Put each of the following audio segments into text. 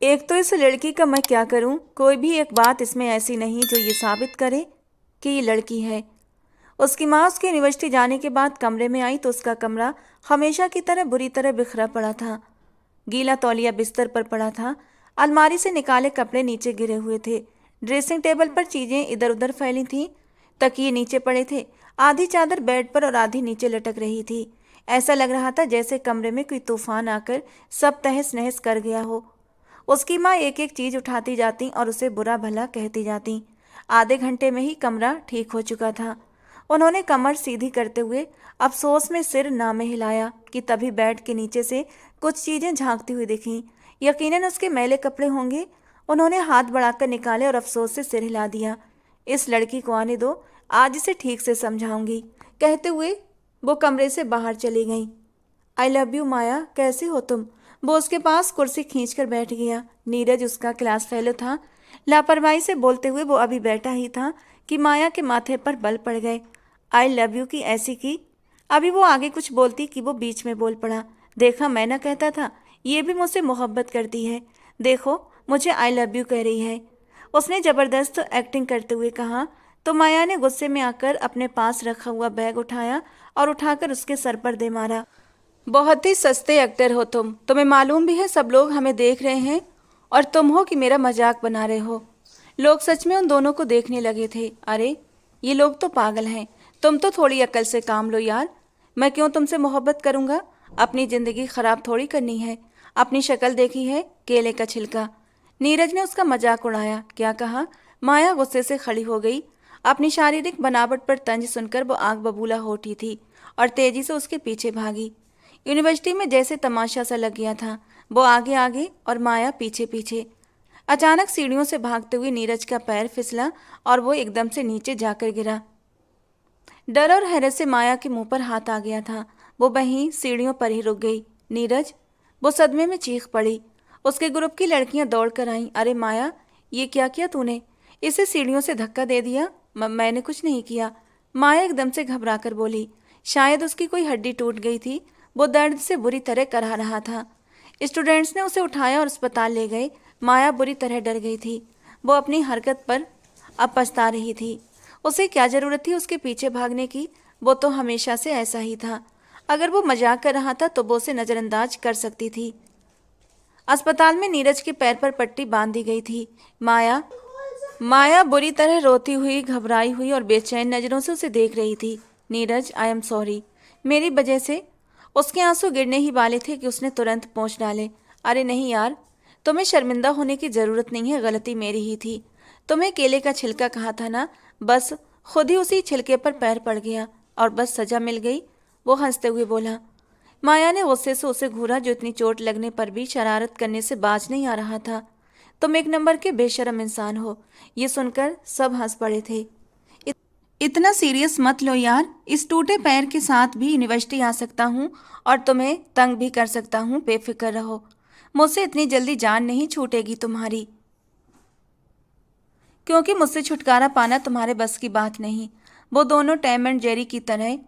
एक तो इस लड़की का मैं क्या करूं, कोई भी एक बात इसमें ऐसी नहीं जो ये साबित करे कि ये लड़की है। उसकी माँ उसके यूनिवर्सिटी जाने के बाद कमरे में आई तो उसका कमरा हमेशा की तरह बुरी तरह बिखरा पड़ा था। गीला तौलिया बिस्तर पर पड़ा था। अलमारी से निकाले कपड़े नीचे गिरे हुए थे। ड्रेसिंग टेबल पर चीजें इधर उधर फैली थीं। तकिए नीचे पड़े थे। आधी चादर बेड पर और आधी नीचे लटक रही थी। ऐसा लग रहा था जैसे कमरे में कोई तूफान आकर सब तहस नहस कर गया हो। उसकी माँ एक एक चीज उठाती जाती और उसे बुरा भला कहती जाती। आधे घंटे में ही कमरा ठीक हो चुका था। उन्होंने कमर सीधी करते हुए अफसोस में सिर ना में हिलाया कि तभी बेड के नीचे से कुछ चीजें झांकती हुई दिखीं। यकीनन उसके मैले कपड़े होंगे। उन्होंने हाथ बढ़ाकर निकाले और अफसोस से सिर हिला दिया। इस लड़की को आने दो, आज इसे ठीक से समझाऊंगी, कहते हुए वो कमरे से बाहर चली गई। आई लव यू माया, कैसी हो तुम? वो उसके पास कुर्सी खींचकर बैठ गया। नीरज उसका क्लास फेलो था। लापरवाही से बोलते हुए वो अभी बैठा ही था कि माया के माथे पर बल पड़ गए। आई लव यू की ऐसी की। अभी वो आगे कुछ बोलती कि वो बीच में बोल पड़ा। देखा, मैं ना कहता था ये भी मुझसे मोहब्बत करती है। देखो, मुझे आई लव यू कह रही है। उसने जबरदस्त एक्टिंग करते हुए कहा तो माया ने गुस्से में आकर अपने पास रखा हुआ बैग उठाया और उठाकर उसके सर पर दे मारा। बहुत ही सस्ते एक्टर हो तुम, तुम्हें मालूम भी है सब लोग हमें देख रहे हैं और तुम हो कि मेरा मजाक बना रहे हो। लोग सच में उन दोनों को देखने लगे थे। अरे ये लोग तो पागल हैं, तुम तो थोड़ी अकल से काम लो यार। मैं क्यों तुमसे मोहब्बत करूंगा? अपनी जिंदगी खराब थोड़ी करनी है। अपनी शक्ल देखी है, केले का छिलका। नीरज ने उसका मजाक उड़ाया। क्या कहा? माया गुस्से से खड़ी हो गई। अपनी शारीरिक बनावट पर तंज सुनकर वो आग बबूला हो उठी थी और तेजी से उसके पीछे भागी। यूनिवर्सिटी में जैसे तमाशा सा लग गया था। वो आगे आगे और माया पीछे पीछे। अचानक सीढ़ियों से भागते हुए नीरज का पैर फिसला और वो एकदम से नीचे जाकर गिरा। डर और हैरत से माया के मुंह पर हाथ आ गया था। वो वहीं सीढ़ियों पर ही रुक गई। नीरज, वो सदमे में चीख पड़ी। उसके ग्रुप की लड़कियां दौड़ कर आईं। अरे माया, ये क्या किया तूने? इसे सीढ़ियों से धक्का दे दिया? मैंने कुछ नहीं किया, माया एकदम से घबराकर बोली। शायद उसकी कोई हड्डी टूट गई थी। वो दर्द से बुरी तरह कराह रहा था। स्टूडेंट्स ने उसे उठाया और अस्पताल ले गए। माया बुरी तरह डर गई थी। वो अपनी हरकत पर अब पछता रही थी। उसे क्या जरूरत थी उसके पीछे भागने की? वो तो हमेशा से ऐसा ही था। अगर वो मजाक कर रहा था तो वो उसे नजरअंदाज कर सकती थी। अस्पताल में नीरज के पैर पर पट्टी बांध दी गई थी। माया माया बुरी तरह रोती हुई, घबराई हुई और बेचैन नजरों से उसे देख रही थी। नीरज, आई एम सॉरी, मेरी वजह से। उसके आंसू गिरने ही वाले थे कि उसने तुरंत पोंछ डाले। अरे नहीं यार, तुम्हें शर्मिंदा होने की जरूरत नहीं है, गलती मेरी ही थी। तुम्हें केले का छिलका कहा था ना, बस खुद ही उसी छिलके पर पैर पड़ गया और बस सजा मिल गई। वो हंसते हुए बोला। माया ने गुस्से से उसे घूरा जो इतनी चोट लगने पर भी शरारत करने से बाज नहीं आ रहा था। तुम एक नंबर के बेशरम इंसान हो। ये सुनकर सब हंस पड़े थे। इतना सीरियस मत लो यार, इस टूटे पैर के साथ भी यूनिवर्सिटी आ सकता हूँ और तुम्हें तंग भी कर सकता हूँ, बेफिक्र रहो। मुझसे इतनी जल्दी जान नहीं छूटेगी तुम्हारी, क्योंकि मुझसे छुटकारा पाना तुम्हारे बस की बात नहीं। वो दोनों टॉम एंड जेरी की तरह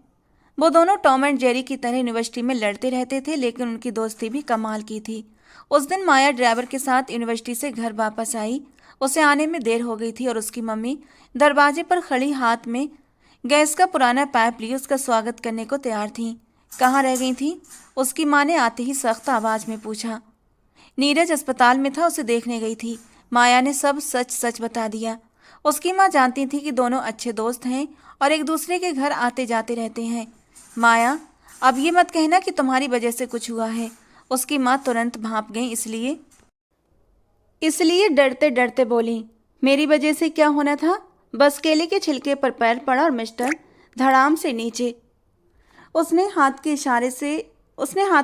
वो दोनों टॉम एंड जेरी की तरह यूनिवर्सिटी में लड़ते रहते थे, लेकिन उनकी दोस्ती भी कमाल की थी। उस दिन माया ड्राइवर के साथ यूनिवर्सिटी से घर वापस आई। उसे आने में देर हो गई थी और उसकी मम्मी दरवाजे पर खड़ी हाथ में गैस का पुराना पाइप लिए उसका स्वागत करने को तैयार थीं। कहाँ रह गई थी? उसकी माँ ने आते ही सख्त आवाज में पूछा। नीरज अस्पताल में था, उसे देखने गई थी। माया ने सब सच सच बता दिया। उसकी माँ जानती थी कि दोनों अच्छे दोस्त हैं और एक दूसरे के घर आते जाते रहते हैं। माया, अब ये मत कहना कि तुम्हारी वजह से कुछ हुआ है। उसकी माँ तुरंत भांप गई। इसलिए डरते डरते बोली, मेरी वजह से क्या होना था? बस केले के छिलके पर पैर पड़ा और मिस्टर धड़ाम से नीचे। उसने हाथ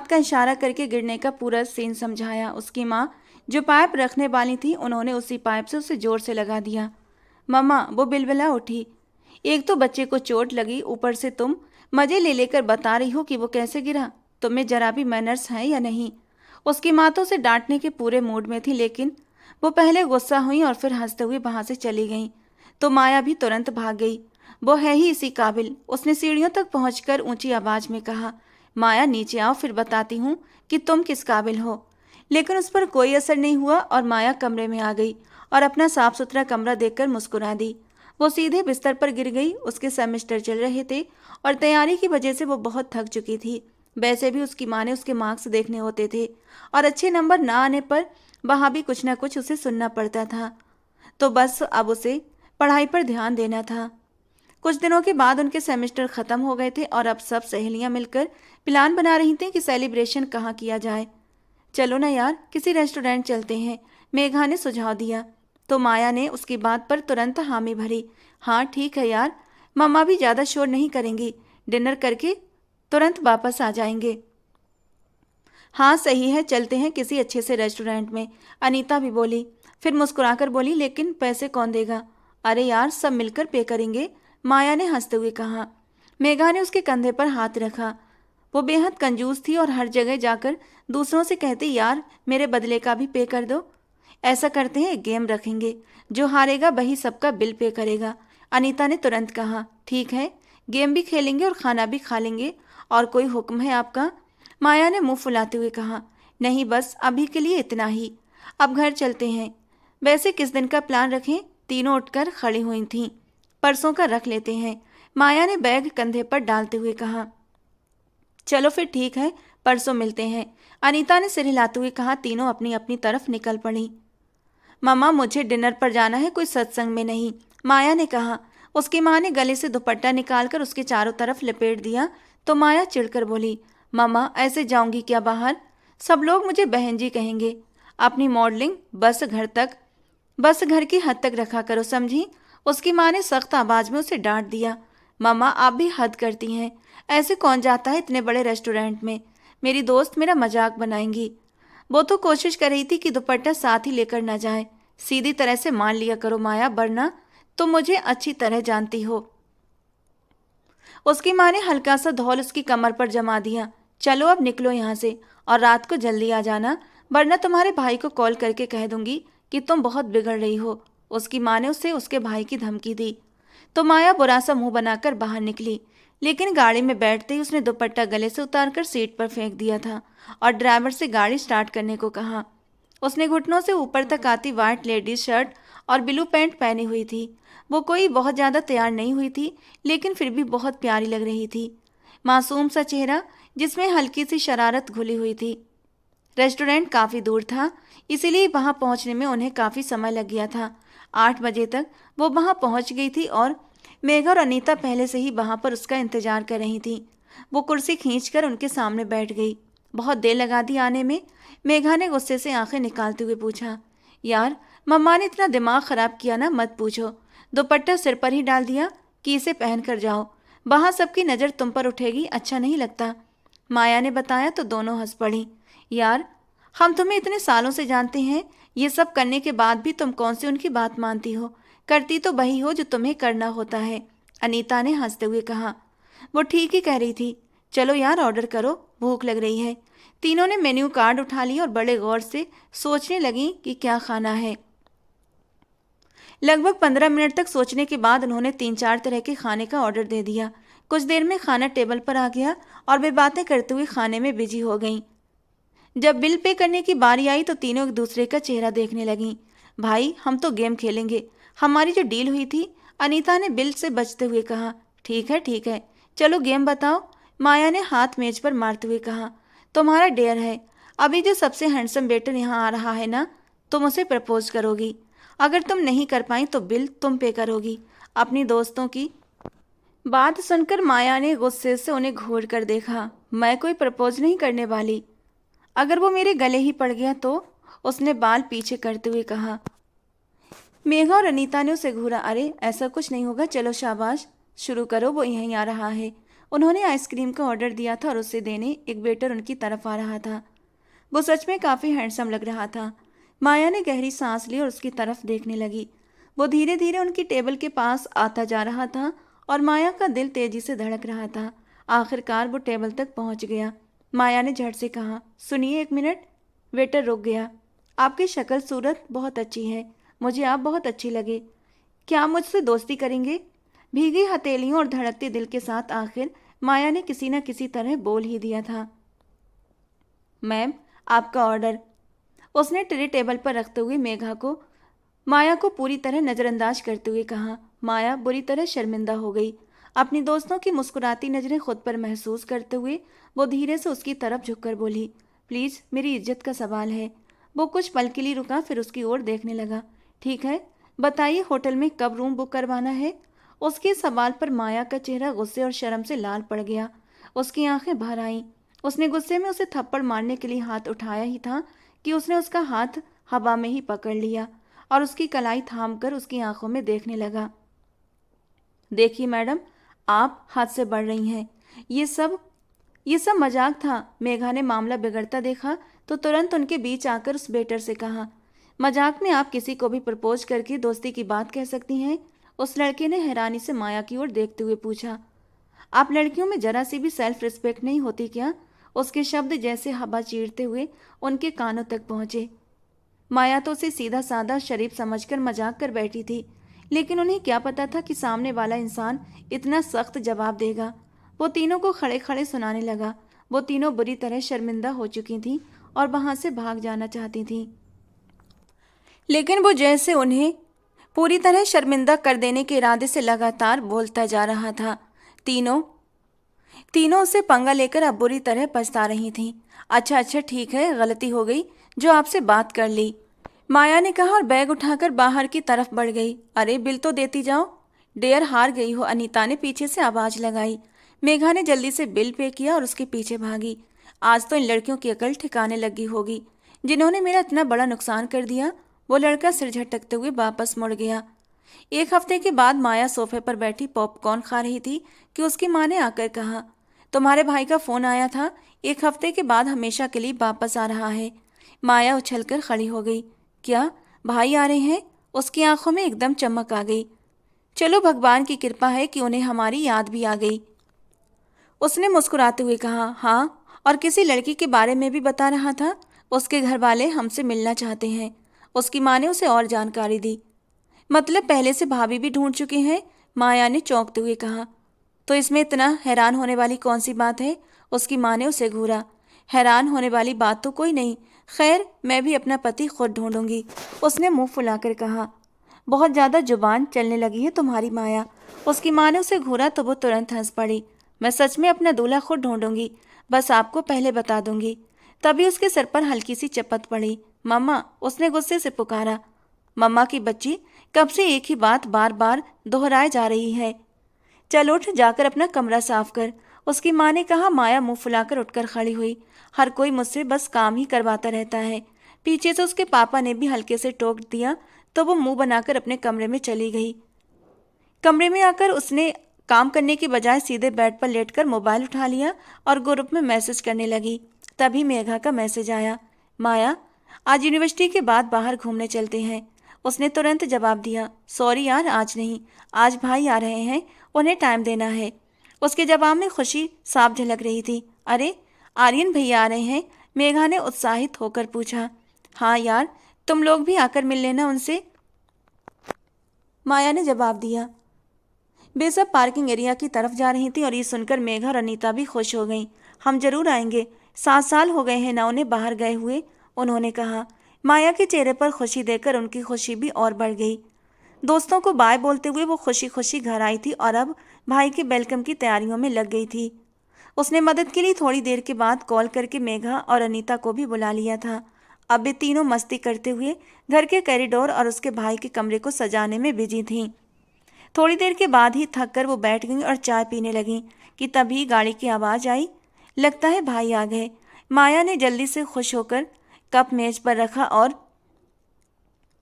का इशारा करके गिरने का पूरा सीन समझाया। उसकी माँ जो पाइप रखने वाली थी, उन्होंने उसी पाइप से उसे जोर से लगा दिया। मम्मा, वो बिलबिला उठी। एक तो बच्चे को चोट लगी, ऊपर से तुम मजे ले लेकर बता रही हो कि वो कैसे गिरा। तुम्हें जरा भी मैनर्स हैं या नहीं? उसकी माँ तो उसे डांटने के पूरे मूड में थी, लेकिन वो पहले गुस्सा हुई और फिर हंसते हुए वहां से चली गई। तो माया भी तुरंत भाग गई। वो है ही इसी काबिल। उसने सीढ़ियों तक पहुंचकर ऊंची आवाज में कहा, माया नीचे आओ, फिर बताती हूँ कि तुम किस काबिल हो। लेकिन उस पर कोई असर नहीं हुआ और माया कमरे में आ गई और अपना साफ सुथरा कमरा देखकर मुस्कुरा दी। वो सीधे बिस्तर पर गिर गई। उसके सेमेस्टर चल रहे थे और तैयारी की वजह से वो बहुत थक चुकी थी। वैसे भी उसकी माँ ने उसके मार्क्स देखने होते थे और अच्छे नंबर ना आने पर वहाँ भी कुछ ना कुछ उसे सुनना पड़ता था। तो बस अब उसे पढ़ाई पर ध्यान देना था। कुछ दिनों के बाद उनके सेमेस्टर खत्म हो गए थे और अब सब सहेलियां मिलकर प्लान बना रही थी कि सेलिब्रेशन कहाँ किया जाए। चलो ना यार, किसी रेस्टोरेंट चलते हैं, मेघा ने सुझाव दिया। तो माया ने उसकी बात पर तुरंत हामी भरी। हाँ ठीक है यार, मम्मा भी ज़्यादा शोर नहीं करेंगी, डिनर करके तुरंत वापस आ जाएंगे। हाँ सही है, चलते हैं किसी अच्छे से रेस्टोरेंट में, अनीता भी बोली। फिर मुस्कुराकर बोली, लेकिन पैसे कौन देगा? अरे यार, सब मिलकर पे करेंगे, माया ने हंसते हुए कहा। मेघा ने उसके कंधे पर हाथ रखा। वो बेहद कंजूस थी और हर जगह जाकर दूसरों से कहती, यार मेरे बदले का भी पे कर दो। ऐसा करते हैं, एक गेम रखेंगे, जो हारेगा वही सबका बिल पे करेगा। अनीता ने तुरंत कहा, ठीक है, गेम भी खेलेंगे और खाना भी खा लेंगे। और कोई हुक्म है आपका? माया ने मुंह फुलाते हुए कहा, नहीं बस अभी के लिए इतना ही, अब घर चलते हैं। वैसे किस दिन का प्लान रखें? तीनों उठकर खड़ी हुई थीं। परसों का रख लेते हैं, माया ने बैग कंधे पर डालते हुए कहा। चलो फिर ठीक है, परसों मिलते हैं, अनीता ने सिर हिलाते हुए कहा। तीनों अपनी अपनी तरफ निकल पड़ी। मम्मा मुझे डिनर पर जाना है, कोई सत्संग में नहीं, माया ने कहा। उसकी माँ ने गले से दुपट्टा निकालकर उसके चारों तरफ लपेट दिया तो माया चिढ़कर बोली, मम्मा ऐसे जाऊंगी क्या बाहर? सब लोग मुझे बहन जी कहेंगे। अपनी मॉडलिंग बस घर की हद तक रखा करो, समझी? उसकी माँ ने सख्त आवाज में उसे डांट दिया। मम्मा आप भी हद करती हैं, ऐसे कौन जाता है इतने बड़े रेस्टोरेंट में? मेरी दोस्त मेरा मजाक बनाएंगी। वो तो कोशिश कर रही थी कि दुपट्टा साथ ही लेकर ना जाए। सीधी तरह से मान लिया करो माया, वरना तुम मुझे अच्छी तरह जानती हो। उसकी माँ ने हल्का सा धौल उसकी कमर पर जमा दिया। चलो अब निकलो यहाँ से और रात को जल्दी आ जाना, वरना तुम्हारे भाई को कॉल करके कह दूंगी कि तुम बहुत बिगड़ रही हो। उसकी माँ ने उसे उसके भाई की धमकी दी। तो माया बुरा सा मुंह बनाकर बाहर निकली, लेकिन गाड़ी में बैठते ही उसने दुपट्टा गले से उतारकर सीट पर फेंक दिया था और ड्राइवर से गाड़ी स्टार्ट करने को कहा। उसने घुटनों से ऊपर तक आती व्हाइट लेडीज शर्ट और ब्लू पैंट पहनी हुई थी। वो कोई बहुत ज़्यादा तैयार नहीं हुई थी, लेकिन फिर भी बहुत प्यारी लग रही थी। मासूम सा चेहरा जिसमें हल्की सी शरारत घुली हुई थी। रेस्टोरेंट काफ़ी दूर था, इसीलिए वहां पहुंचने में उन्हें काफ़ी समय लग गया था। 8 बजे तक वो वहां पहुंच गई थी और मेघा और अनीता पहले से ही वहां पर उसका इंतजार कर रही थी। वो कुर्सी खींचकर उनके सामने बैठ गई। बहुत देर लगा दी आने में, मेघा ने गुस्से से आंखें निकालते हुए पूछा। यार मम्मा ने इतना दिमाग खराब किया ना, मत पूछो। दुपट्टा सिर पर ही डाल दिया कि इसे पहन कर जाओ, वहां सबकी नज़र तुम पर उठेगी, अच्छा नहीं लगता। माया ने बताया तो दोनों हंस पड़ी। यार हम तुम्हें इतने सालों से जानते हैं, ये सब करने के बाद भी तुम कौन सी उनकी बात मानती हो? करती तो वही हो जो तुम्हें करना होता है, अनीता ने हंसते हुए कहा। वो ठीक ही कह रही थी। चलो यार ऑर्डर करो, भूख लग रही है। तीनों ने मेन्यू कार्ड उठा लिया और बड़े गौर से सोचने लगी कि क्या खाना है। लगभग 15 मिनट तक सोचने के बाद उन्होंने 3-4 तरह के खाने का ऑर्डर दे दिया। कुछ देर में खाना टेबल पर आ गया और वे बातें करते हुए खाने में बिजी हो गईं। जब बिल पे करने की बारी आई तो तीनों एक दूसरे का चेहरा देखने लगीं। भाई हम तो गेम खेलेंगे, हमारी जो डील हुई थी, अनीता ने बिल से बचते हुए कहा। ठीक है, चलो गेम बताओ, माया ने हाथ मेज पर मारते हुए कहा। तुम्हारा डेयर है, अभी जो सबसे हैंडसम वेटर यहाँ आ रहा है ना, तुम उसे प्रपोज करोगी। अगर तुम नहीं कर पाई तो बिल तुम पे करोगी। अपनी दोस्तों की बात सुनकर माया ने गुस्से से उन्हें घूर कर देखा। मैं कोई प्रपोज नहीं करने वाली, अगर वो मेरे गले ही पड़ गया तो, उसने बाल पीछे करते हुए कहा। मेघा और अनीता ने उसे घूरा। अरे ऐसा कुछ नहीं होगा, चलो शाबाश, शुरू करो, वो यहीं आ रहा है। उन्होंने आइसक्रीम का ऑर्डर दिया था और उसे देने एक वेटर उनकी तरफ आ रहा था। वो सच में काफ़ी हैंडसम लग रहा था। माया ने गहरी सांस ली और उसकी तरफ देखने लगी। वो धीरे धीरे उनकी टेबल के पास आता जा रहा था और माया का दिल तेजी से धड़क रहा था। आखिरकार वो टेबल तक पहुंच गया। माया ने झट से कहा, सुनिए 1 मिनट। वेटर रुक गया। आपकी शक्ल सूरत बहुत अच्छी है, मुझे आप बहुत अच्छी लगे, क्या आप मुझसे दोस्ती करेंगे? भीगी हथेलियों और धड़कते दिल के साथ आखिर माया ने किसी न किसी तरह बोल ही दिया था। मैम आपका ऑर्डर। उसने ट्रे टेबल पर रखते हुए माया को पूरी तरह नजरअंदाज करते हुए कहा। माया बुरी तरह शर्मिंदा हो गई। अपनी दोस्तों की मुस्कुराती नजरें खुद पर महसूस करते हुए वो धीरे से उसकी तरफ झुककर बोली, प्लीज, मेरी इज्जत का सवाल है। वो कुछ पल के लिए रुका, फिर उसकी ओर देखने लगा। ठीक है, बताइए, होटल में कब रूम बुक करवाना है? उसके सवाल पर माया का चेहरा गुस्से और शर्म से लाल पड़ गया। उसकी आंखें भर आईं। उसने गुस्से में उसे थप्पड़ मारने के लिए हाथ उठाया ही था कि उसने उसका हाथ हवा में ही पकड़ लिया और उसकी कलाई थाम कर उसकी आंखों में देखने लगा। देखिए मैडम, आप हद से बढ़ रही हैं। ये सब मजाक था। मेघा ने मामला बिगड़ता देखा तो तुरंत उनके बीच आकर उस वेटर से कहा, मजाक में आप किसी को भी प्रपोज करके दोस्ती की बात कह सकती हैं? उस लड़के ने हैरानी से माया की ओर देखते हुए पूछा। आप लड़कियों में जरा सी भी सेल्फ रिस्पेक्ट नहीं होती क्या? उसके शब्द जैसे हवा चीरते हुए उनके कानों तक पहुंचे। माया तो उसे सीधा साधा शरीफ समझकर मजाक कर बैठी थी, लेकिन उन्हें क्या पता था कि सामने वाला इंसान इतना सख्त जवाब देगा। वो तीनों को खड़े खड़े सुनाने लगा। वो तीनों बुरी तरह शर्मिंदा हो चुकी थीं और वहां से भाग जाना चाहती थीं, लेकिन वो जैसे उन्हें पूरी तरह शर्मिंदा कर देने के इरादे से लगातार बोलता जा रहा था। तीनों तीनों उसे पंगा लेकर अब बुरी तरह पछता रही थीं। अच्छा अच्छा, ठीक है, गलती हो गई जो आपसे बात कर ली, माया ने कहा और बैग उठाकर बाहर की तरफ बढ़ गई। अरे बिल तो देती जाओ। डेयर, हार गई हो, अनीता ने पीछे से आवाज लगाई। मेघा ने जल्दी से बिल पे किया और उसके पीछे भागी। आज तो इन लड़कियों की अकल ठिकाने लगी होगी जिन्होंने मेरा इतना बड़ा नुकसान कर दिया। वो लड़का सिर झटकते हुए वापस मुड़ गया। एक हफ्ते के बाद माया सोफे पर बैठी पॉपकॉर्न खा रही थी कि उसकी माँ ने आकर कहा, तुम्हारे भाई का फोन आया था, 1 हफ्ते के बाद हमेशा के लिए वापस आ रहा है। माया उछलकर खड़ी हो गई। क्या भाई आ रहे हैं? उसकी आंखों में एकदम चमक आ गई। चलो, भगवान की कृपा है कि उन्हें हमारी याद भी आ गई, उसने मुस्कुराते हुए कहा। हाँ, और किसी लड़की के बारे में भी बता रहा था। उसके घर वाले हमसे मिलना चाहते हैं। उसकी माँ ने उसे और जानकारी दी। मतलब पहले से भाभी भी ढूंढ चुके हैं? माया ने चौंकते हुए कहा। तो इसमें इतना हैरान होने वाली कौन सी बात है? उसकी माँ ने उसे घूरा। हैरान होने वाली बात तो कोई नहीं। खैर, मैं भी अपना पति खुद ढूंढूंगी, उसने मुंह फुलाकर कहा। बहुत ज्यादा जुबान चलने लगी है तुम्हारी माया। उसकी माँ ने उसे घूरा तो वो तुरंत हंस पड़ी। मैं सच में अपना दूल्हा खुद ढूंढूंगी, बस आपको पहले बता दूंगी। तभी उसके सर पर हल्की सी चपत पड़ी। मम्मा, उसने गुस्से से पुकारा। मम्मा की बच्ची, कब से एक ही बात बार बार दोहराए जा रही है। चल उठ, जाकर अपना कमरा साफ कर, उसकी माँ ने कहा। माया मुंह फुलाकर उठकर खड़ी हुई। हर कोई मुझसे बस काम ही करवाता रहता है। पीछे से उसके पापा ने भी हल्के से टोक दिया तो वो मुंह बनाकर अपने कमरे में चली गई। कमरे में आकर उसने काम करने की बजाय सीधे बेड पर लेटकर मोबाइल उठा लिया और ग्रुप में मैसेज करने लगी। तभी मेघा का मैसेज आया। माया, आज यूनिवर्सिटी के बाद बाहर घूमने चलते हैं। उसने तुरंत जवाब दिया। सॉरी यार, आज नहीं, आज भाई आ रहे हैं, उन्हें टाइम देना है। उसके जवाब में खुशी साफ झलक रही थी। अरे, आर्यन भैया आ रहे हैं? मेघा ने उत्साहित होकर पूछा। हाँ यार, तुम लोग भी आकर मिल लेना उनसे, माया ने जवाब दिया। वे सब पार्किंग एरिया की तरफ जा रही थी और ये सुनकर मेघा और अनीता भी खुश हो गईं। हम जरूर आएंगे, 7 साल हो गए हैं ना उन्हें बाहर गए हुए, उन्होंने कहा। माया के चेहरे पर खुशी देखकर उनकी खुशी भी और बढ़ गई। दोस्तों को बाय बोलते हुए वो खुशी खुशी घर आई थी और अब भाई के वेलकम की तैयारियों में लग गई थी। उसने मदद के लिए थोड़ी देर के बाद कॉल करके मेघा और अनीता को भी बुला लिया था। अब वे तीनों मस्ती करते हुए घर के कॉरिडोर और उसके भाई के कमरे को सजाने में बिजी थीं। थोड़ी देर के बाद ही थक कर वो बैठ गईं और चाय पीने लगीं कि तभी गाड़ी की आवाज़ आई। लगता है भाई आ गए। माया ने जल्दी से खुश होकर कप मेज पर रखा और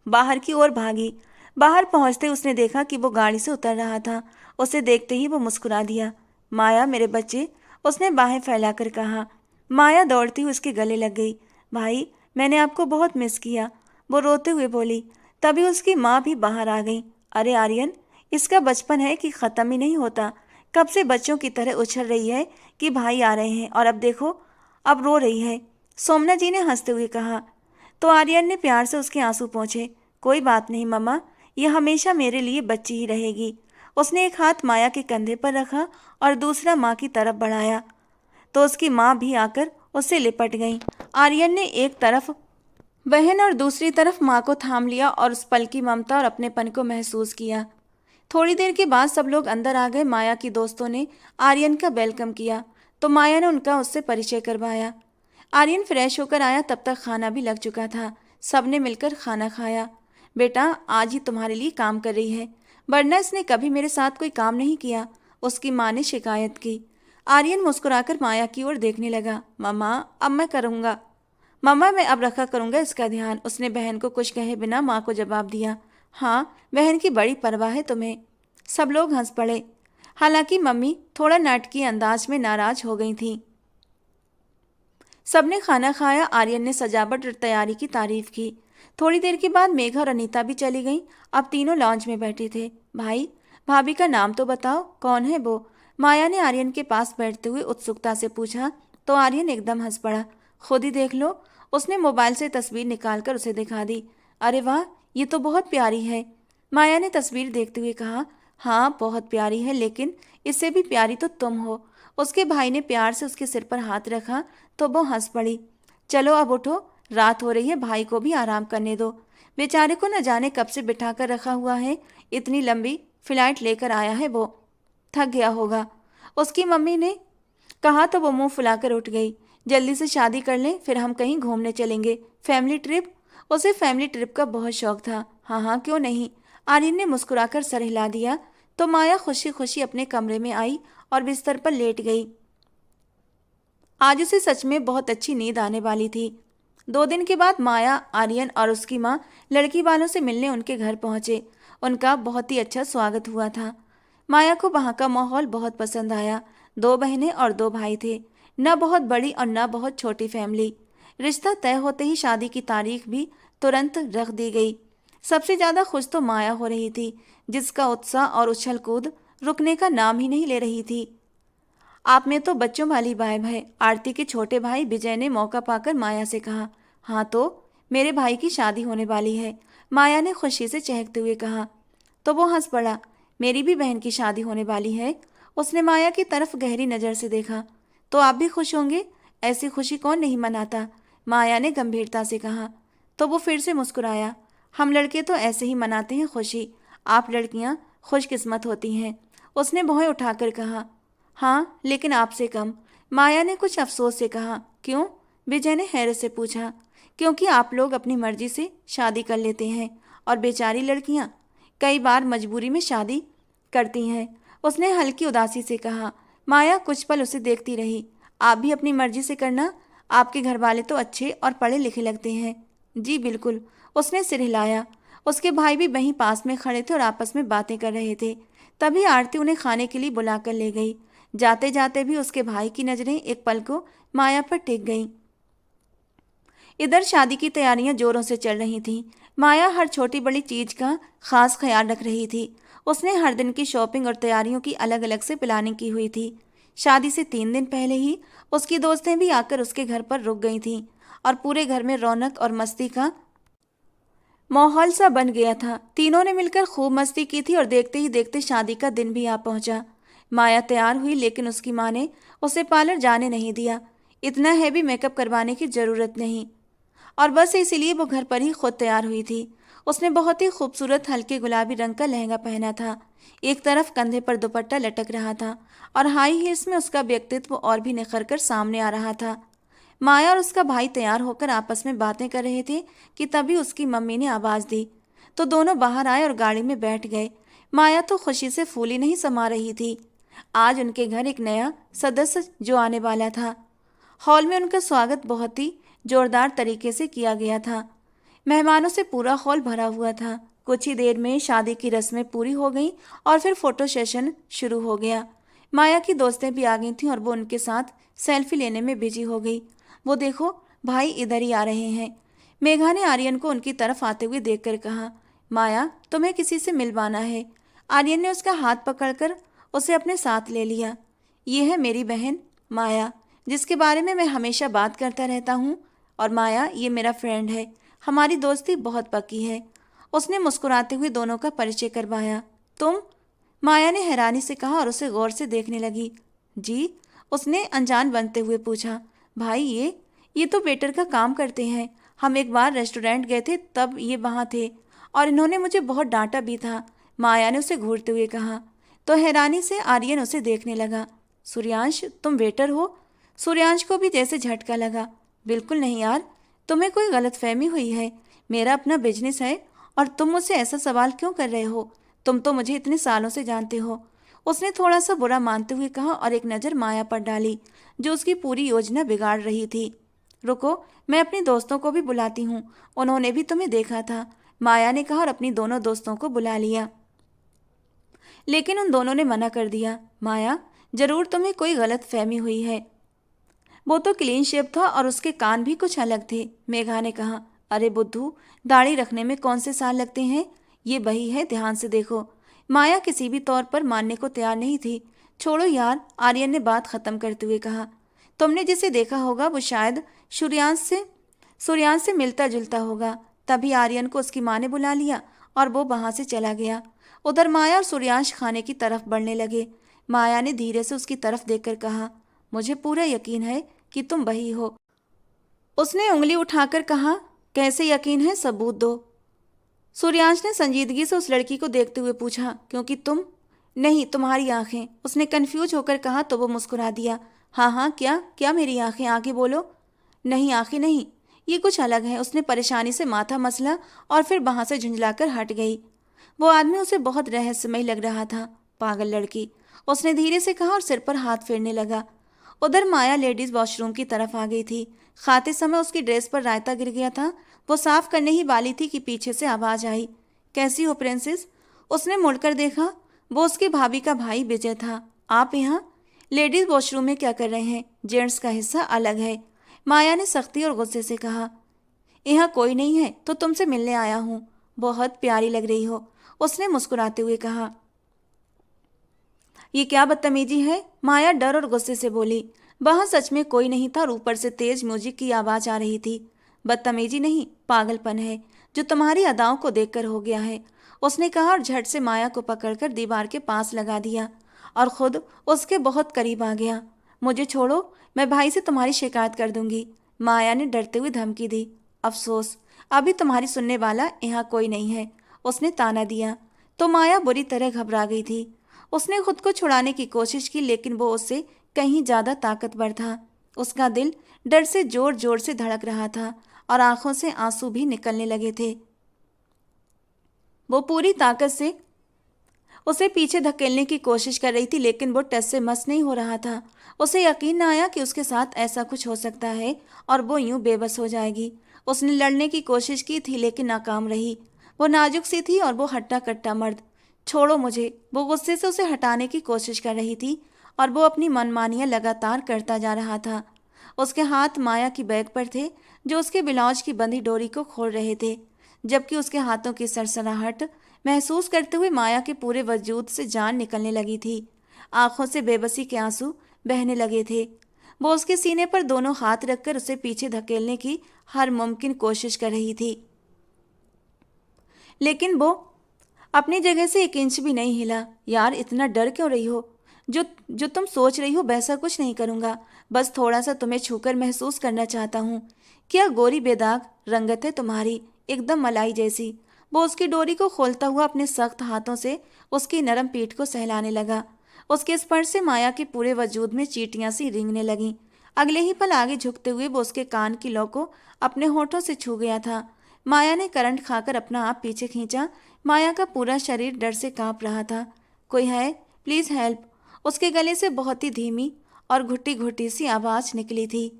बाहर की ओर भागी। बाहर पहुंचते उसने देखा कि वो गाड़ी से उतर रहा था। उसे देखते ही वो मुस्कुरा दिया। माया, मेरे बच्चे, उसने बाहें फैलाकर कहा। माया दौड़ती हुई उसके गले लग गई। भाई, मैंने आपको बहुत मिस किया, वो रोते हुए बोली। तभी उसकी माँ भी बाहर आ गई। अरे आर्यन, इसका बचपन है कि ख़त्म ही नहीं होता। कब से बच्चों की तरह उछल रही है कि भाई आ रहे हैं और अब देखो, अब रो रही है, सोमना जी ने हंसते हुए कहा। तो आर्यन ने प्यार से उसके आंसू पोंछे। कोई बात नहीं मम्मा, यह हमेशा मेरे लिए बच्ची ही रहेगी। उसने एक हाथ माया के कंधे पर रखा और दूसरा माँ की तरफ बढ़ाया तो उसकी माँ भी आकर उससे लिपट गई। आर्यन ने एक तरफ बहन और दूसरी तरफ माँ को थाम लिया और उस पल की ममता और अपनेपन को महसूस किया। थोड़ी देर के बाद सब लोग अंदर आ गए। माया की दोस्तों ने आर्यन का वेलकम किया तो माया ने उनका उससे परिचय करवाया। आर्यन फ्रेश होकर आया, तब तक खाना भी लग चुका था। सबने मिलकर खाना खाया। बेटा, आज ही तुम्हारे लिए काम कर रही है, वरना इसने कभी मेरे साथ कोई काम नहीं किया, उसकी माँ ने शिकायत की। आर्यन मुस्कुराकर माया की ओर देखने लगा। मम्मा, अब मैं करूँगा। मम्मा, मैं अब रखा करूँगा इसका ध्यान, उसने बहन को कुछ कहे बिना माँ को जवाब दिया। हाँ, बहन की बड़ी परवाह है तुम्हें। सब लोग हंस पड़े। हालांकि मम्मी थोड़ा नाटकीय अंदाज में नाराज हो गई थी। सबने खाना खाया। आर्यन ने सजावट और तैयारी की तारीफ की। थोड़ी देर के बाद मेघा और अनीता भी चली गईं। अब तीनों लॉन्च में बैठे थे। भाई, भाभी का नाम तो बताओ, कौन है वो? माया ने आर्यन के पास बैठते हुए उत्सुकता से पूछा तो आर्यन एकदम हंस पड़ा। खुद ही देख लो। उसने मोबाइल से तस्वीर निकालकर उसे दिखा दी। अरे वाह, ये तो बहुत प्यारी है। माया ने तस्वीर देखते हुए कहा। हाँ, बहुत प्यारी है, लेकिन इससे भी प्यारी तो तुम हो। उसके भाई ने प्यार से उसके सिर पर हाथ रखा तो वो हंस पड़ी। चलो अब उठो, रात हो रही है, भाई को भी आराम करने दो। बेचारे को न जाने कब से बिठा कर रखा हुआ है, इतनी लंबी फ्लाइट लेकर आया है, वो थक गया होगा, उसकी मम्मी ने कहा तो वो मुंह फुलाकर उठ गई। जल्दी से शादी कर लें, फिर हम कहीं घूमने चलेंगे, फैमिली ट्रिप। उसे फैमिली ट्रिप का बहुत शौक था। हाँ हाँ, क्यों नहीं। आर्यन ने मुस्कुराकर सर हिला दिया तो माया खुशी खुशी अपने कमरे में आई और बिस्तर पर लेट गई। आज उसे सच में बहुत अच्छी नींद आने वाली थी। 2 दिन के बाद माया, आर्यन और उसकी माँ लड़की वालों से मिलने उनके घर पहुंचे। उनका बहुत ही अच्छा स्वागत हुआ था। माया को वहाँ का माहौल बहुत पसंद आया। 2 बहनें और 2 भाई थे, न बहुत बड़ी और न बहुत छोटी फैमिली। रिश्ता तय होते ही शादी की तारीख भी तुरंत रख दी गई। सबसे ज़्यादा खुश तो माया हो रही थी, जिसका उत्साह और उछल कूद रुकने का नाम ही नहीं ले रही थी। आप में तो बच्चों वाली वाइब है, आरती के छोटे भाई विजय ने मौका पाकर माया से कहा। हाँ तो, मेरे भाई की शादी होने वाली है, माया ने खुशी से चहकते हुए कहा। तो वो हंस पड़ा। मेरी भी बहन की शादी होने वाली है। उसने माया की तरफ गहरी नज़र से देखा। तो आप भी खुश होंगे, ऐसी खुशी कौन नहीं मनाता, माया ने गंभीरता से कहा। तो वो फिर से मुस्कुराया। हम लड़के तो ऐसे ही मनाते हैं खुशी, आप लड़कियां खुशकिस्मत होती हैं, उसने भौं उठाकर कहा। हाँ, लेकिन आपसे कम, माया ने कुछ अफसोस से कहा। क्यों, विजय ने हैरत से पूछा। क्योंकि आप लोग अपनी मर्जी से शादी कर लेते हैं और बेचारी लड़कियां कई बार मजबूरी में शादी करती हैं, उसने हल्की उदासी से कहा। माया कुछ पल उसे देखती रही। आप भी अपनी मर्जी से करना, आपके घर वाले तो अच्छे और पढ़े लिखे लगते हैं। जी बिल्कुल, उसने सिर हिलाया। उसके भाई भी वहीं पास में खड़े थे और आपस में बातें कर रहे थे। तभी आरती उन्हें खाने के लिए बुलाकर ले गई। जाते जाते भी उसके भाई की नजरें एक पल को माया पर टिक गईं। इधर शादी की तैयारियां जोरों से चल रही थीं। माया हर छोटी बड़ी चीज का खास ख्याल रख रही थी। उसने हर दिन की शॉपिंग और तैयारियों की अलग अलग से प्लानिंग की हुई थी। शादी से 3 दिन पहले ही उसकी दोस्तें भी आकर उसके घर पर रुक गई थीं और पूरे घर में रौनक और मस्ती का माहौल सा बन गया था। तीनों ने मिलकर खूब मस्ती की थी और देखते ही देखते शादी का दिन भी आ पहुंचा। माया तैयार हुई, लेकिन उसकी माँ ने उसे पार्लर जाने नहीं दिया। इतना हैवी मेकअप करवाने की जरूरत नहीं, और बस इसीलिए वो घर पर ही खुद तैयार हुई थी। उसने बहुत ही खूबसूरत हल्के गुलाबी रंग का लहंगा पहना था। एक तरफ कंधे पर दुपट्टा लटक रहा था और हाई हील्स में उसका व्यक्तित्व और भी निखर कर सामने आ रहा था। माया और उसका भाई तैयार होकर आपस में बातें कर रहे थे कि तभी उसकी मम्मी ने आवाज़ दी तो दोनों बाहर आए और गाड़ी में बैठ गए। माया तो खुशी से फूली नहीं समा रही थी। आज उनके घर एक नया सदस्य जो आने वाला था। हॉल में उनका स्वागत बहुत ही जोरदार तरीके से किया गया था। मेहमानों से पूरा हॉल भरा हुआ था। कुछ ही देर में शादी की रस्में पूरी हो गईं और फिर फोटो सेशन शुरू हो गया। माया की दोस्तें भी आ गई थीं और वो उनके साथ सेल्फी लेने में बिजी हो गई। वो देखो, भाई इधर ही आ रहे हैं, मेघा ने आर्यन को उनकी तरफ आते हुए देखकर कहा। माया, तुम्हें किसी से मिलवाना है। आर्यन ने उसका हाथ पकड़कर उसे अपने साथ ले लिया। ये है मेरी बहन माया, जिसके बारे में मैं हमेशा बात करता रहता हूँ, और माया, ये मेरा फ्रेंड है, हमारी दोस्ती बहुत पक्की है। उसने मुस्कुराते हुए दोनों का परिचय करवाया। तुम? माया ने हैरानी से कहा और उसे गौर से देखने लगी। जी, उसने अनजान बनते हुए पूछा। भाई, ये तो वेटर का काम करते हैं, हम एक बार रेस्टोरेंट गए थे, तब ये वहाँ थे और इन्होंने मुझे बहुत डांटा भी था, माया ने उसे घूरते हुए कहा। तो हैरानी से आर्यन उसे देखने लगा। सूर्यांश, तुम वेटर हो? सूर्यांश को भी जैसे झटका लगा। बिल्कुल नहीं यार, तुम्हें कोई गलतफहमी हुई है। मेरा अपना बिजनेस है और तुम मुझसे ऐसा सवाल क्यों कर रहे हो? तुम तो मुझे इतने सालों से जानते हो। उसने थोड़ा सा बुरा मानते हुए कहा और एक नज़र माया पर डाली जो उसकी पूरी योजना बिगाड़ रही थी। रुको, मैं अपने दोस्तों को भी बुलाती हूँ, उन्होंने भी तुम्हें देखा था, माया ने कहा और अपनी दोनों दोस्तों को बुला लिया। लेकिन उन दोनों ने मना कर दिया। माया, जरूर तुम्हें कोई गलत फहमी हुई है। वो तो क्लीन शेव था और उसके कान भी कुछ अलग थे, मेघा ने कहा। अरे बुद्धू, दाढ़ी रखने में कौन से साल लगते हैं? ये वही है, ध्यान से देखो। माया किसी भी तौर पर मानने को तैयार नहीं थी। छोड़ो यार, आर्यन ने बात खत्म करते हुए कहा। तुमने जिसे देखा होगा वो शायद सूर्यांश से मिलता जुलता होगा। तभी आर्यन को उसकी माँ ने बुला लिया और वो वहां से चला गया। उधर माया और सूर्यांश खाने की तरफ बढ़ने लगे। माया ने धीरे से उसकी तरफ देखकर कहा, मुझे पूरा यकीन है कि तुम वही हो। उसने उंगली उठाकर कहा, कैसे यकीन है, सबूत दो। सूर्यांश ने संजीदगी से उस लड़की को देखते हुए पूछा, क्योंकि तुम नहीं, तुम्हारी आंखें। उसने कंफ्यूज होकर कहा तो वो मुस्कुरा दिया। हाँ हाँ, क्या क्या मेरी आंखें, आगे बोलो। नहीं, आंखें नहीं, ये कुछ अलग है। उसने परेशानी से माथा मसला और फिर वहां से झुंझलाकर हट गई। वो आदमी उसे बहुत रहस्यमय लग रहा था। पागल लड़की, उसने धीरे से कहा और सिर पर हाथ फेरने लगा। उधर माया लेडीज वॉशरूम की तरफ आ गई थी। खाते समय उसकी ड्रेस पर रायता गिर गया था। वो साफ करने ही वाली थी कि पीछे से आवाज आई, कैसी हो प्रिंसेस? उसने मुड़कर देखा, वो उसकी भाभी का भाई विजय था। आप यहाँ लेडीज वॉशरूम में क्या कर रहे हैं? जेंट्स का हिस्सा अलग है, माया ने सख्ती और गुस्से से कहा। यहाँ कोई नहीं है तो तुमसे मिलने आया हूँ। बहुत प्यारी लग रही हो, उसने मुस्कुराते हुए कहा। ये क्या बदतमीजी है? माया डर और गुस्से से बोली। वहां सच में कोई नहीं था और ऊपर से तेज म्यूजिक की आवाज आ रही थी। बदतमीजी नहीं, पागलपन है जो तुम्हारी अदाओं को देखकर हो गया है, उसने कहा और झट से माया को पकड़कर दीवार के पास लगा दिया और खुद उसके बहुत करीब आ गया। मुझे छोड़ो, मैं भाई से तुम्हारी शिकायत कर दूंगी, माया ने डरते हुए धमकी दी। अफसोस, अभी तुम्हारी सुनने वाला यहाँ कोई नहीं है, उसने ताना दिया। तो माया बुरी तरह घबरा गई थी। उसने खुद को छुड़ाने की कोशिश की, लेकिन वो उससे कहीं ज्यादा ताकतवर था। उसका दिल डर से जोर जोर से धड़क रहा था और आंखों से आंसू भी निकलने लगे थे। वो पूरी ताकत से उसे पीछे धकेलने की कोशिश कर रही थी, लेकिन वो टस से मस नहीं हो रहा था। उसे यकीन न आया कि उसके साथ ऐसा कुछ हो सकता है और वो यूं बेबस हो जाएगी। उसने लड़ने की कोशिश की थी लेकिन नाकाम रही। वो नाजुक सी थी और वो हट्टा कट्टा मर्द। छोड़ो मुझे, वो गुस्से से उसे हटाने की कोशिश कर रही थी और वो अपनी मनमानियां लगातार करता जा रहा था। उसके हाथ माया की बैग पर थे जो उसके ब्लाउज की बंधी डोरी को खोल रहे थे, जबकि उसके हाथों की सरसराहट महसूस करते हुए माया के पूरे वजूद से जान निकलने लगी थी। आंखों से बेबसी के आंसू बहने लगे थे। वो उसके सीने पर दोनों हाथ रखकर उसे पीछे धकेलने की हर मुमकिन कोशिश कर रही थी, लेकिन वो अपनी जगह से एक इंच भी नहीं हिला। यार, इतना डर क्यों रही हो? जो जो तुम सोच रही हो वैसा कुछ नहीं करूंगा, बस थोड़ा सा तुम्हें छूकर महसूस करना चाहता हूँ। क्या गोरी बेदाग रंगत है तुम्हारी, एकदम मलाई जैसी। वो उसकी डोरी को खोलता हुआ अपने सख्त हाथों से उसकी नरम पीठ को सहलाने लगा। उसके स्पर्श से माया के पूरे वजूद में चींटियां सी रेंगने लगीं। अगले ही पल आगे झुकते हुए वो उसके कान की लौ को अपने होठों से छू गया था। माया ने करंट खाकर अपना आप पीछे खींचा। माया का पूरा शरीर डर से कांप रहा था। कोई है? Please help. उसके गले से बहुत ही धीमी और घुट्टी घुट्टी सी आवाज निकली थी,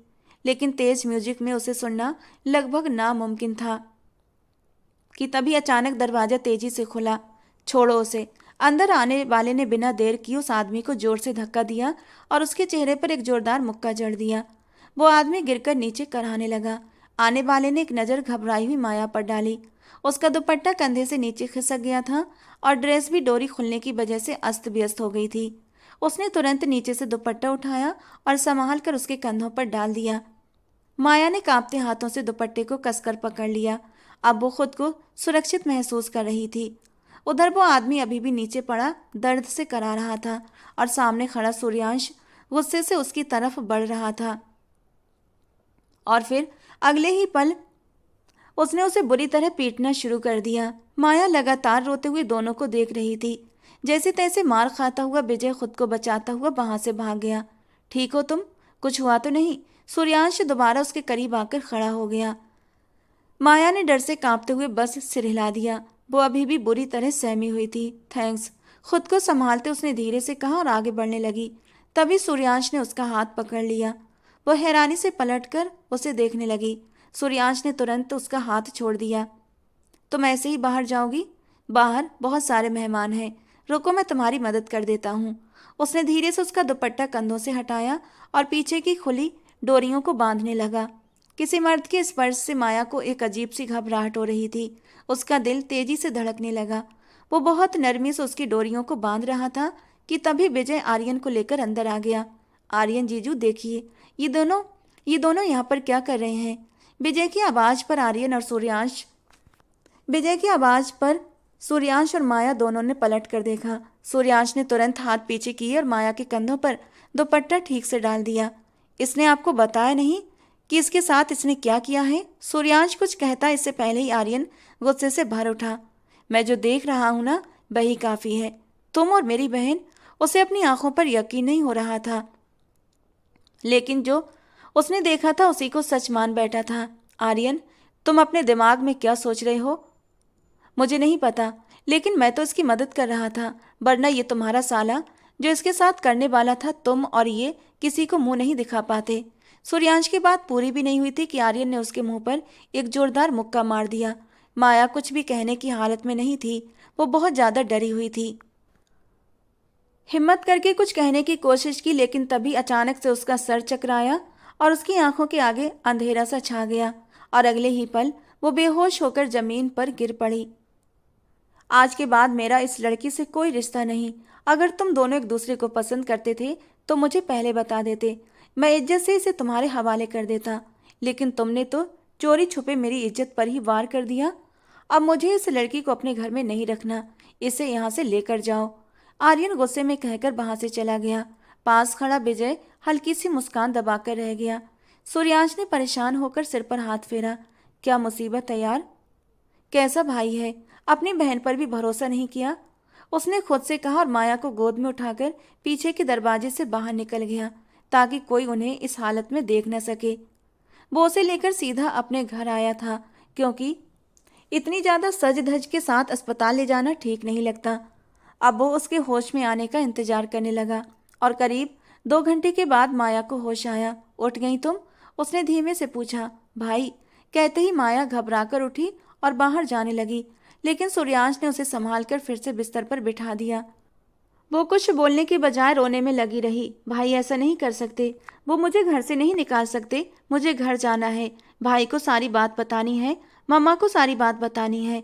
लेकिन तेज म्यूजिक में उसे सुनना लगभग नामुमकिन था कि तभी अचानक दरवाजा तेजी से खुला। छोड़ो उसे। अंदर आने वाले ने बिना देर किए उस आदमी को जोर से धक्का दिया और उसके चेहरे पर एक जोरदार मुक्का जड़ दिया। वो आदमी गिरकर नीचे कराने लगा। आने वाले ने एक नज़र घबराई हुई माया पर डाली। उसका दुपट्टा कंधे से नीचे खिसक गया था और ड्रेस भी डोरी खुलने की वजह से अस्त व्यस्त हो गई थी। उसने तुरंत नीचे से दुपट्टा उठाया और संभाल कर उसके कंधों पर डाल दिया। माया ने कांपते हाथों से दुपट्टे को कसकर पकड़ लिया। अब वो खुद को सुरक्षित महसूस कर रही थी। उधर वो आदमी अभी भी नीचे पड़ा दर्द से करा रहा था और सामने खड़ा सूर्यांश गुस्से से उसकी तरफ बढ़ रहा था। और फिर अगले ही पल उसने उसे बुरी तरह पीटना शुरू कर दिया। माया लगातार रोते हुए दोनों को देख रही थी। जैसे तैसे मार खाता हुआ विजय खुद को बचाता हुआ वहां से भाग गया। ठीक हो तुम? कुछ हुआ तो नहीं? सूर्यांश दोबारा उसके करीब आकर खड़ा हो गया। माया ने डर से कांपते हुए बस सिर हिला दिया। वो अभी भी बुरी तरह सहमी हुई थी। थैंक्स। खुद को संभालते उसने धीरे से कहा और आगे बढ़ने लगी। तभी सूर्यांश ने उसका हाथ पकड़ लिया। वह हैरानी से पलटकर उसे देखने लगी। सूर्यांश ने तुरंत उसका हाथ छोड़ दिया। तुम ऐसे ही बाहर जाओगी? बाहर बहुत सारे मेहमान हैं। रुको, मैं तुम्हारी मदद कर देता हूँ। उसने धीरे से उसका दुपट्टा कंधों से हटाया और पीछे की खुली डोरियों को बांधने लगा। किसी मर्द के स्पर्श से माया को एक अजीब सी घबराहट हो रही थी। उसका दिल तेजी से धड़कने लगा। वो बहुत नरमी से उसकी डोरियों को बांध रहा था कि तभी विजय आर्यन को लेकर अंदर आ गया। आर्यन जीजू देखिए, ये दोनों यहाँ पर क्या कर रहे हैं? विजय की आवाज पर सूर्यांश और माया दोनों ने पलट कर देखा। सूर्यांश ने तुरंत हाथ पीछे किए और माया के कंधों पर दुपट्टा ठीक से डाल दिया। इसने आपको बताया नहीं कि इसके साथ इसने क्या किया है? सूर्यांश कुछ कहता इससे पहले ही आर्यन गुस्से से भर उठा। मैं जो देख रहा हूं ना, वही काफी है। तुम और मेरी बहन। उसे अपनी आंखों पर यकीन नहीं हो रहा था, लेकिन जो उसने देखा था उसी को सच मान बैठा था। आर्यन, तुम अपने दिमाग में क्या सोच रहे हो? मुझे नहीं पता, लेकिन मैं तो इसकी मदद कर रहा था, वरना ये तुम्हारा साला जो इसके साथ करने वाला था, तुम और ये किसी को मुंह नहीं दिखा पाते। सूर्यांश की बात पूरी भी नहीं हुई थी कि आर्यन ने उसके मुंह पर एक जोरदार मुक्का मार दिया। माया कुछ भी कहने की हालत में नहीं थी। वो बहुत ज्यादा डरी हुई थी। हिम्मत करके कुछ कहने की कोशिश की, लेकिन तभी अचानक से उसका सर चकराया और उसकी आंखों के आगे अंधेरा सा छा गया और अगले ही पल वो बेहोश होकर जमीन पर गिर पड़ी। आज के बाद मेरा इस लड़की से कोई रिश्ता नहीं। अगर तुम दोनों एक दूसरे को पसंद करते थे तो मुझे पहले बता देते। मैं इज्जत से इसे तुम्हारे हवाले कर देता, लेकिन तुमने तो चोरी छुपे मेरी इज्जत पर ही वार कर दिया। अब मुझे इस लड़की को अपने घर में नहीं रखना। इसे यहाँ से लेकर जाओ। आर्यन गुस्से में कहकर वहां से चला गया। पास खड़ा विजय हल्की सी मुस्कान दबाकर रह गया। सूर्यांश ने परेशान होकर सिर पर हाथ फेरा। क्या मुसीबत है यार, कैसा भाई है, अपनी बहन पर भी भरोसा नहीं किया। उसने खुद से कहा और माया को गोद में उठाकर पीछे के दरवाजे से बाहर निकल गया ताकि कोई उन्हें इस हालत में देख न सके। वो उसे लेकर सीधा अपने घर आया था, क्योंकि इतनी ज्यादा सज धज के साथ अस्पताल ले जाना ठीक नहीं लगता। अब वो उसके होश में आने का इंतजार करने लगा और करीब 2 घंटे के बाद माया को होश आया। उठ गई तुम? उसने धीमे से पूछा। भाई, कहते ही माया घबराकर उठी और बाहर जाने लगी, लेकिन सूर्यांश ने उसे संभालकर फिर से बिस्तर पर बिठा दिया। वो कुछ बोलने के बजाय रोने में लगी रही। भाई, ऐसा नहीं कर सकते। वो मुझे घर से नहीं निकाल सकते। मुझे घर जाना है। भाई को सारी बात बतानी है, मम्मा को सारी बात बतानी है।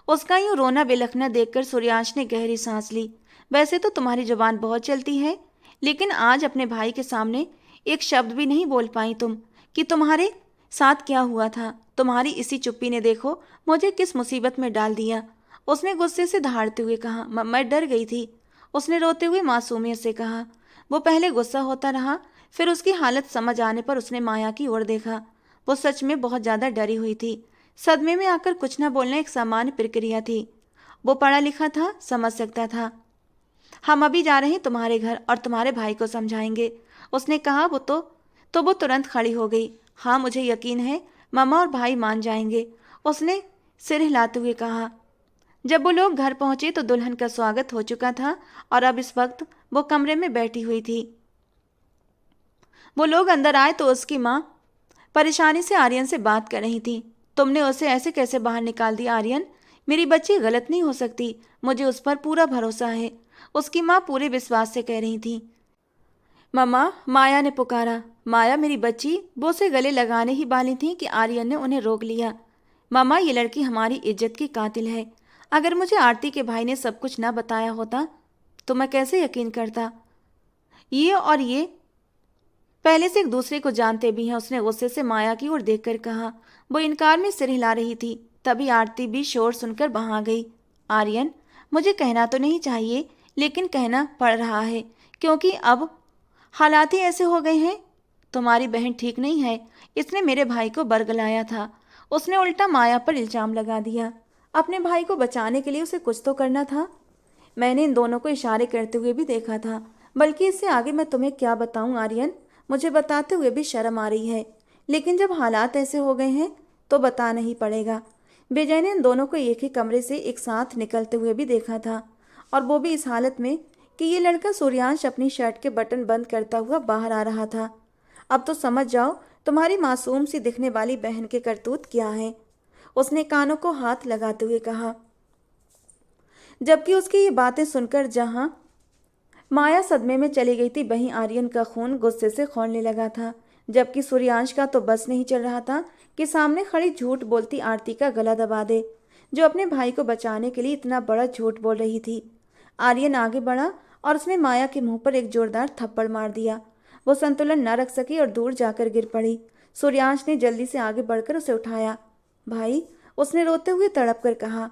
उसका यूं रोना बिलखना देखकर सूर्यांश ने गहरी सांस ली। वैसे तो तुम्हारी जुबान बहुत चलती है, लेकिन आज अपने भाई के सामने एक शब्द भी नहीं बोल पाई तुम कि तुम्हारे साथ क्या हुआ था। तुम्हारी इसी चुप्पी ने देखो मुझे किस मुसीबत में डाल दिया। उसने गुस्से से दहाड़ते हुए कहा। मैं डर गई थी, उसने रोते हुए मासूमियत से कहा। वो पहले गुस्सा होता रहा, फिर उसकी हालत समझ आने पर उसने माया की ओर देखा। वो सच में बहुत ज्यादा डरी हुई थी। सदमे में आकर कुछ न बोलना एक सामान्य प्रक्रिया थी। वो पढ़ा लिखा था, समझ सकता था। हम अभी जा रहे हैं तुम्हारे घर और तुम्हारे भाई को समझाएंगे, उसने कहा। वो तुरंत खड़ी हो गई। हाँ, मुझे यकीन है मामा और भाई मान जाएंगे, उसने सिर हिलाते हुए कहा। जब वो लोग घर पहुंचे तो दुल्हन का स्वागत हो चुका था और अब इस वक्त वो कमरे में बैठी हुई थी। वो लोग अंदर आए तो उसकी माँ परेशानी से आर्यन से बात कर रही थी। तुमने उसे ऐसे कैसे बाहर निकाल दिया आर्यन? मेरी बच्ची गलत नहीं हो सकती, मुझे उस पर पूरा भरोसा है, उसकी माँ पूरे विश्वास से कह रही थी। मम्मा, माया ने पुकारा। माया मेरी बच्ची। वो उसे गले लगाने ही वाली थी कि आर्यन ने उन्हें रोक लिया। मम्मा, ये लड़की हमारी इज्जत की कातिल है। अगर मुझे आरती के भाई ने सब कुछ ना बताया होता तो मैं कैसे यकीन करता? ये पहले से एक दूसरे को जानते भी हैं, उसने गुस्से से माया की ओर देखकर कहा। वो इनकार में सिर हिला रही थी। तभी आरती भी शोर सुनकर वहां गई। आर्यन, मुझे कहना तो नहीं चाहिए, लेकिन कहना पड़ रहा है, क्योंकि अब हालात ही ऐसे हो गए हैं। तुम्हारी बहन ठीक नहीं है, इसने मेरे भाई को बरगलाया था। उसने उल्टा माया पर इल्जाम लगा दिया। अपने भाई को बचाने के लिए उसे कुछ तो करना था। मैंने इन दोनों को इशारे करते हुए भी देखा था। बल्कि इससे आगे मैं तुम्हें क्या बताऊं आर्यन, मुझे बताते हुए भी शर्म आ रही है, लेकिन जब हालात ऐसे हो गए हैं तो बताना ही पड़ेगा। विजय ने इन दोनों को एक ही कमरे से एक साथ निकलते हुए भी देखा था, और वो भी इस हालत में कि ये लड़का सूर्यांश अपनी शर्ट के बटन बंद करता हुआ बाहर आ रहा था। अब तो समझ जाओ तुम्हारी मासूम सी दिखने वाली बहन के करतूत क्या है, उसने कानों को हाथ लगाते हुए कहा। जबकि उसकी ये बातें सुनकर जहां माया सदमे में चली गई थी, वहीं आर्यन का खून गुस्से से खौलने लगा था। जबकि सूर्यांश का तो बस नहीं चल रहा था कि सामने खड़ी झूठ बोलती आरती का गला दबा दे, जो अपने भाई को बचाने के लिए इतना बड़ा झूठ बोल रही थी। आर्यन आगे बढ़ा और उसने माया के मुंह पर एक जोरदार थप्पड़ मार दिया। वो संतुलन न रख सकी और दूर जाकर गिर पड़ी। सूर्यांश ने जल्दी से आगे बढ़कर उसे उठाया। भाई, उसने रोते हुए तड़प कर कहा,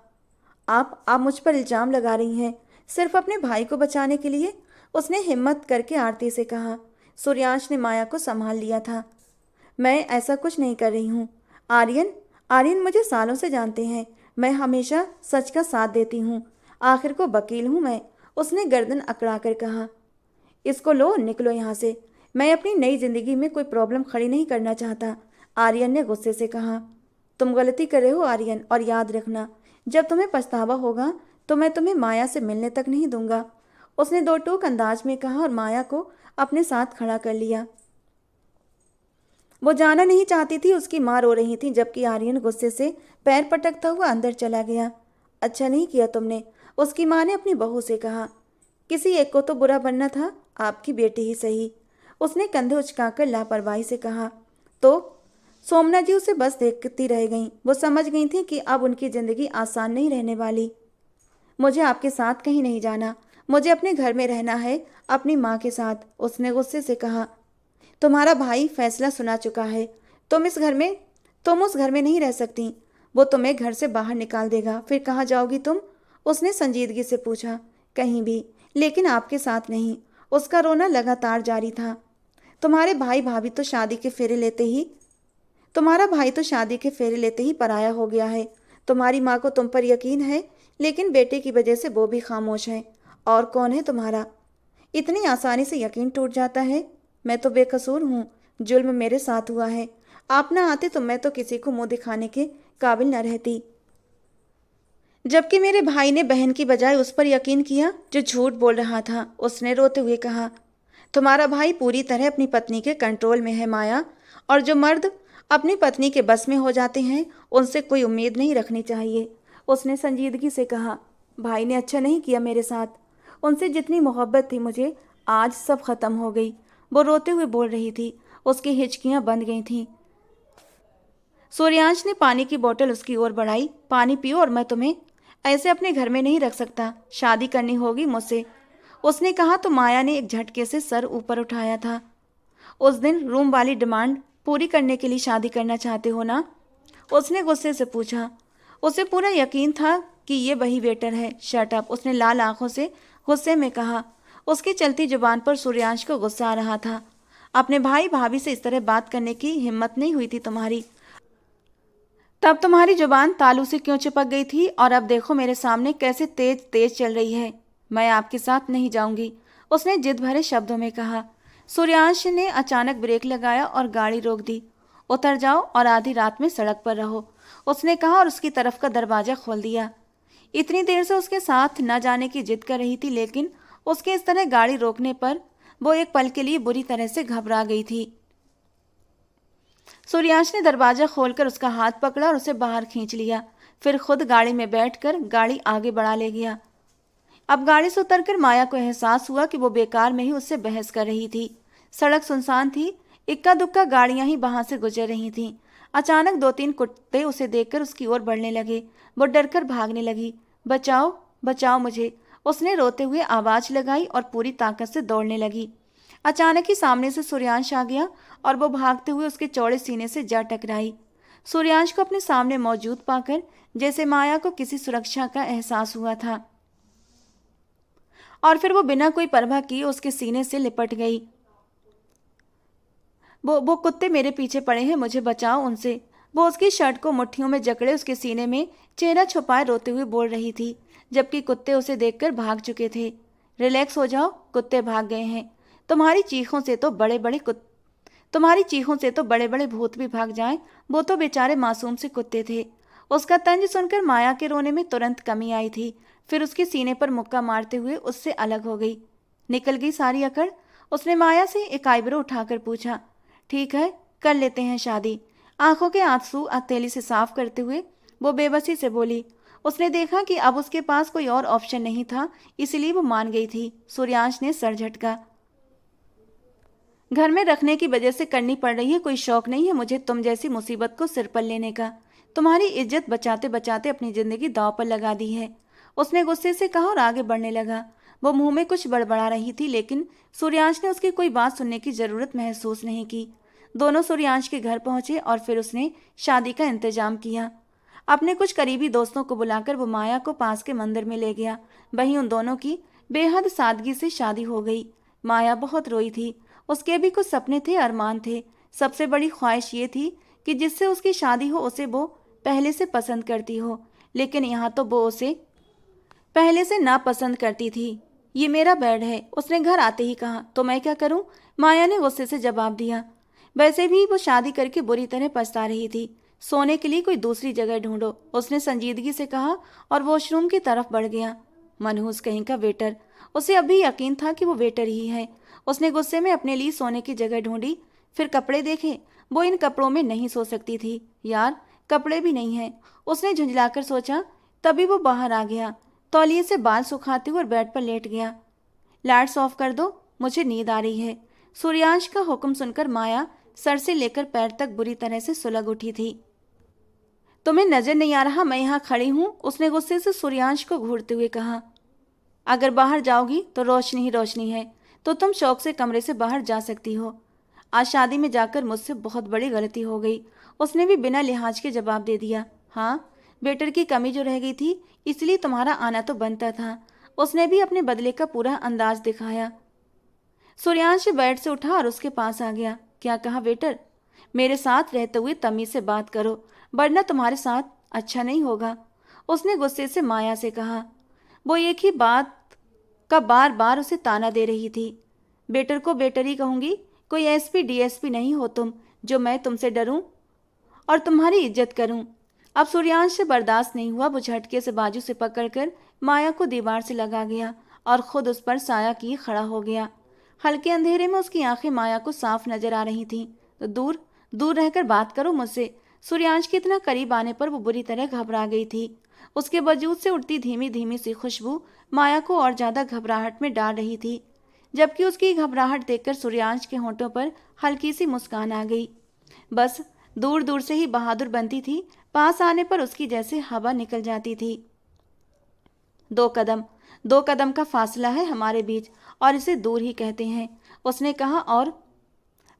आप मुझ पर इल्जाम लगा रही हैं, सिर्फ अपने भाई को बचाने के लिए, उसने हिम्मत करके आरती से कहा। सूर्यांश ने माया को संभाल लिया था। मैं ऐसा कुछ नहीं कर रही हूँ। आर्यन आर्यन मुझे सालों से जानते हैं, मैं हमेशा सच का साथ देती हूँ, आखिर को वकील हूँ मैं, उसने गर्दन अकड़ा कर कहा। इसको लो, निकलो यहाँ से, मैं अपनी नई जिंदगी में कोई प्रॉब्लम खड़ी नहीं करना चाहता, आर्यन ने गुस्से से कहा। तुम गलती कर रहे हो आर्यन, और याद रखना, जब तुम्हें पछतावा होगा तो मैं तुम्हें माया से मिलने तक नहीं दूंगा, उसने दो टोक अंदाज में कहा और माया को अपने साथ खड़ा कर लिया। वो जाना नहीं चाहती थी, उसकी मां रो रही थी, जबकि आर्यन गुस्से से पैर पटकता हुआ अंदर चला गया। अच्छा नहीं किया तुमने, उसकी मां ने अपनी बहू से कहा। किसी एक को तो बुरा बनना था, आपकी बेटी ही सही, उसने कंधे उचकाकर लापरवाही से कहा। तो सोमना जी उसे बस देखती रह गईं। वो समझ गई थी कि अब उनकी जिंदगी आसान नहीं रहने वाली। मुझे आपके साथ कहीं नहीं जाना, मुझे अपने घर में रहना है, अपनी माँ के साथ, उसने गुस्से से कहा। तुम्हारा भाई फैसला सुना चुका है, तुम उस घर में नहीं रह सकती, वो तुम्हें घर से बाहर निकाल देगा, फिर कहाँ जाओगी तुम, उसने संजीदगी से पूछा। कहीं भी, लेकिन आपके साथ नहीं, उसका रोना लगातार जारी था। तुम्हारा भाई तो शादी के फेरे लेते ही पराया हो गया है। तुम्हारी माँ को तुम पर यकीन है, लेकिन बेटे की वजह से वो भी खामोश है। और कौन है तुम्हारा, इतनी आसानी से यकीन टूट जाता है? मैं तो बेकसूर हूँ, जुल्म मेरे साथ हुआ है, आप ना आते तो मैं तो किसी को मुंह दिखाने के काबिल न रहती। जबकि मेरे भाई ने बहन की बजाय उस पर यकीन किया जो झूठ बोल रहा था, उसने रोते हुए कहा। तुम्हारा भाई पूरी तरह अपनी पत्नी के कंट्रोल में है माया, और जो मर्द अपनी पत्नी के बस में हो जाते हैं उनसे कोई उम्मीद नहीं रखनी चाहिए, उसने संजीदगी से कहा। भाई ने अच्छा नहीं किया मेरे साथ, उनसे जितनी मोहब्बत थी मुझे, आज सब खत्म हो गई, वो रोते हुए बोल रही थी। उसकी हिचकियां बंद गई थीं। सूर्यांश ने पानी की बोतल उसकी ओर बढ़ाई। पानी पियो, और मैं तुम्हें ऐसे अपने घर में नहीं रख सकता, शादी करनी होगी मुझसे, उसने कहा। तो माया ने एक झटके से सर ऊपर उठाया था। उस दिन रूम वाली डिमांड पूरी करने के लिए शादी करना चाहते हो ना, उसने गुस्से से पूछा। उसे पूरा यकीन था कि ये वही वेटर है। शट अप, उसने लाल आंखों से गुस्से में कहा। उसकी चलती जुबान पर सूर्यांश को गुस्सा आ रहा था। अपने भाई भाभी से इस तरह बात करने की हिम्मत नहीं हुई थी तुम्हारी, तब तुम्हारी जुबान तालू से क्यों चिपक गई थी, और अब देखो मेरे सामने कैसे तेज तेज चल रही है। मैं आपके साथ नहीं जाऊंगी, उसने जिद भरे शब्दों में कहा। सूर्यांश ने अचानक ब्रेक लगाया और गाड़ी रोक दी। उतर जाओ और आधी रात में सड़क पर रहो, उसने कहा और उसकी तरफ का दरवाजा खोल दिया। इतनी देर से उसके साथ न जाने की जिद कर रही थी, लेकिन उसके इस तरह गाड़ी रोकने पर वो एक पल के लिए बुरी तरह से घबरा गई थी। सूर्यांश ने दरवाजा खोलकर उसका हाथ पकड़ा और उसे बाहर खींच लिया, फिर खुद गाड़ी में बैठकर गाड़ी आगे बढ़ा ले गया। अब गाड़ी से उतरकर माया को एहसास हुआ कि वो बेकार में ही उससे बहस कर रही थी। सड़क सुनसान थी, इक्का दुक्का गाड़ियां ही वहां से गुजर रही थीं। अचानक 2-3 कुत्ते उसे देखकर उसकी ओर बढ़ने लगे। वो डरकर भागने लगी। बचाओ बचाओ मुझे, उसने रोते हुए आवाज लगाई और पूरी ताकत से दौड़ने लगी। अचानक ही सामने से सूर्यांश आ गया और वो भागते हुए उसके चौड़े सीने से जा टकराई। सूर्यांश को अपने सामने मौजूद पाकर जैसे माया को किसी सुरक्षा का एहसास हुआ था, और फिर वो बिना कोई परवाह किए उसके सीने से लिपट गई। वो कुत्ते मेरे पीछे पड़े हैं, मुझे बचाओ उनसे, वो उसकी शर्ट को मुट्ठियों में जकड़े उसके सीने में चेहरा छुपाए रोते हुए बोल रही थी, जबकि कुत्ते उसे देखकर भाग चुके थे। रिलैक्स हो जाओ, कुत्ते भाग गए हैं। तुम्हारी चीखों से तो बड़े बड़े तुम्हारी चीखों से तो बड़े बड़े भूत भी भाग जाएं। वो तो बेचारे मासूम से कुत्ते थे। उसका तंज सुनकर माया के रोने में तुरंत कमी आई थी। फिर उसके सीने पर मुक्का मारते हुए उससे अलग हो गई। निकल गई सारी अकड़? उसने माया से एक आईब्रो उठाकर पूछा। ठीक है, कर लेते हैं शादी। आंखों के आंसू हथेली से साफ करते हुए वो बेबसी से बोली। उसने देखा कि अब उसके पास कोई और ऑप्शन नहीं था, इसलिए वो मान गई थी। सूर्यांश ने सर झटका। घर में रखने की वजह से करनी पड़ रही है, कोई शौक नहीं है मुझे तुम जैसी मुसीबत को सिर पर लेने का। तुम्हारी इज्जत बचाते बचाते अपनी जिंदगी दांव पर लगा दी है, उसने गुस्से से कहा और आगे बढ़ने लगा। वो मुंह में कुछ बड़बड़ा रही थी, लेकिन सूर्यांश ने उसकी कोई बात सुनने की जरूरत महसूस नहीं की। दोनों सूर्यांश के घर पहुंचे और फिर उसने शादी का इंतजाम किया। अपने कुछ करीबी दोस्तों को बुलाकर वो माया को पास के मंदिर में ले गया। वहीं उन दोनों की बेहद सादगी से शादी हो गई। माया बहुत रोई थी। उसके भी कुछ सपने थे, अरमान थे। सबसे बड़ी ख्वाहिश ये थी कि जिससे उसकी शादी हो उसे वो पहले से पसंद करती हो, लेकिन यहाँ तो वो उसे पहले से नापसंद करती थी। ये मेरा बेड है, उसने घर आते ही कहा। तो मैं क्या करूं? माया ने गुस्से से जवाब दिया। वैसे भी वो शादी करके बुरी तरह पछता रही थी। सोने के लिए कोई दूसरी जगह ढूंढो, उसने संजीदगी से कहा और वॉशरूम की तरफ बढ़ गया। मनहूस कहीं का वेटर। उसे अभी यकीन था कि वो वेटर ही है। उसने गुस्से में अपने लिए सोने की जगह ढूंढी। फिर कपड़े देखे, वो इन कपड़ों में नहीं सो सकती थी। यार, कपड़े भी नहीं है, उसने झुंझलाकर सोचा। तभी वो बाहर आ गया, तौलिए से बाल सुखाते हुए और बेड पर लेट गया। लाइट्स ऑफ कर दो, मुझे नींद आ रही है। सूर्यांश का हुक्म सुनकर माया सर से लेकर पैर तक बुरी तरह से सुलग उठी थी। तुम्हें नजर नहीं आ रहा मैं यहाँ खड़ी हूँ? उसने गुस्से से सूर्यांश को घूरते हुए कहा। अगर बाहर जाओगी तो रोशनी ही रोशनी है, तो तुम शौक से कमरे से बाहर जा सकती हो। आज शादी में जाकर मुझसे बहुत बड़ी गलती हो गई, उसने भी बिना लिहाज के जवाब दे दिया। हाँ, वेटर की कमी जो रह गई थी, इसलिए तुम्हारा आना तो बनता था। उसने भी अपने बदले का पूरा अंदाज दिखाया। सूर्यांश बेड से उठा और उसके पास आ गया। क्या कहा वेटर? मेरे साथ रहते हुए तमीज से बात करो, वरना तुम्हारे साथ अच्छा नहीं होगा, उसने गुस्से से माया से कहा। वो एक ही बात का बार बार उसे ताना दे रही थी। बेटर को बेटर ही कहूंगी, कोई एसपी डीएसपी नहीं हो तुम जो मैं तुमसे डरूं और तुम्हारी इज्जत करूं। अब सूर्यांश से बर्दाश्त नहीं हुआ। वो झटके से बाजू से पकड़कर माया को दीवार से लगा गया और खुद उस पर साया किए खड़ा हो गया। हल्के अंधेरे में उसकी आंखें माया को साफ नजर आ रही थीं। तो दूर दूर रहकर बात करो मुझसे। सूर्यांश के इतना करीब आने पर वो बुरी तरह घबरा गई थी। उसके वजूद से उड़ती धीमी धीमी सी खुशबू माया को और ज्यादा घबराहट में डाल रही थी, जबकि उसकी घबराहट देखकर सूर्यांश के होंठों पर हल्की सी मुस्कान आ गई। बस दूर दूर से ही बहादुर बनती थी, पास आने पर उसकी जैसे हवा निकल जाती थी। 2 कदम का फासला है हमारे बीच और इसे दूर ही कहते हैं, उसने कहा और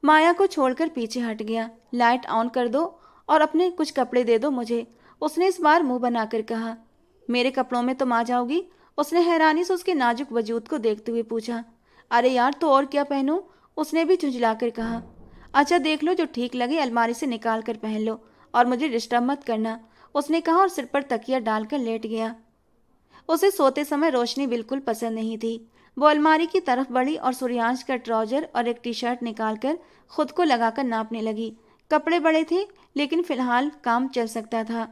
माया को छोड़कर पीछे हट गया। लाइट ऑन कर दो और अपने कुछ कपड़े दे दो मुझे, उसने इस बार मुंह बनाकर कहा। मेरे कपड़ों में तुम आ जाओगी? उसने हैरानी से उसके नाजुक वजूद को देखते हुए पूछा। अरे यार, तो और क्या पहनूं? उसने भी झुंझलाकर कहा। अच्छा देख लो, जो ठीक लगे अलमारी से निकाल कर पहन लो और मुझे डिस्टर्ब मत करना, उसने कहा और सिर पर तकिया डालकर लेट गया। उसे सोते समय रोशनी बिल्कुल पसंद नहीं थी। वो अलमारी की तरफ बढ़ी और सूर्यांश का ट्राउजर और एक टी शर्ट निकालकर खुद को लगाकर नापने लगी। कपड़े बड़े थे, लेकिन फिलहाल काम चल सकता था।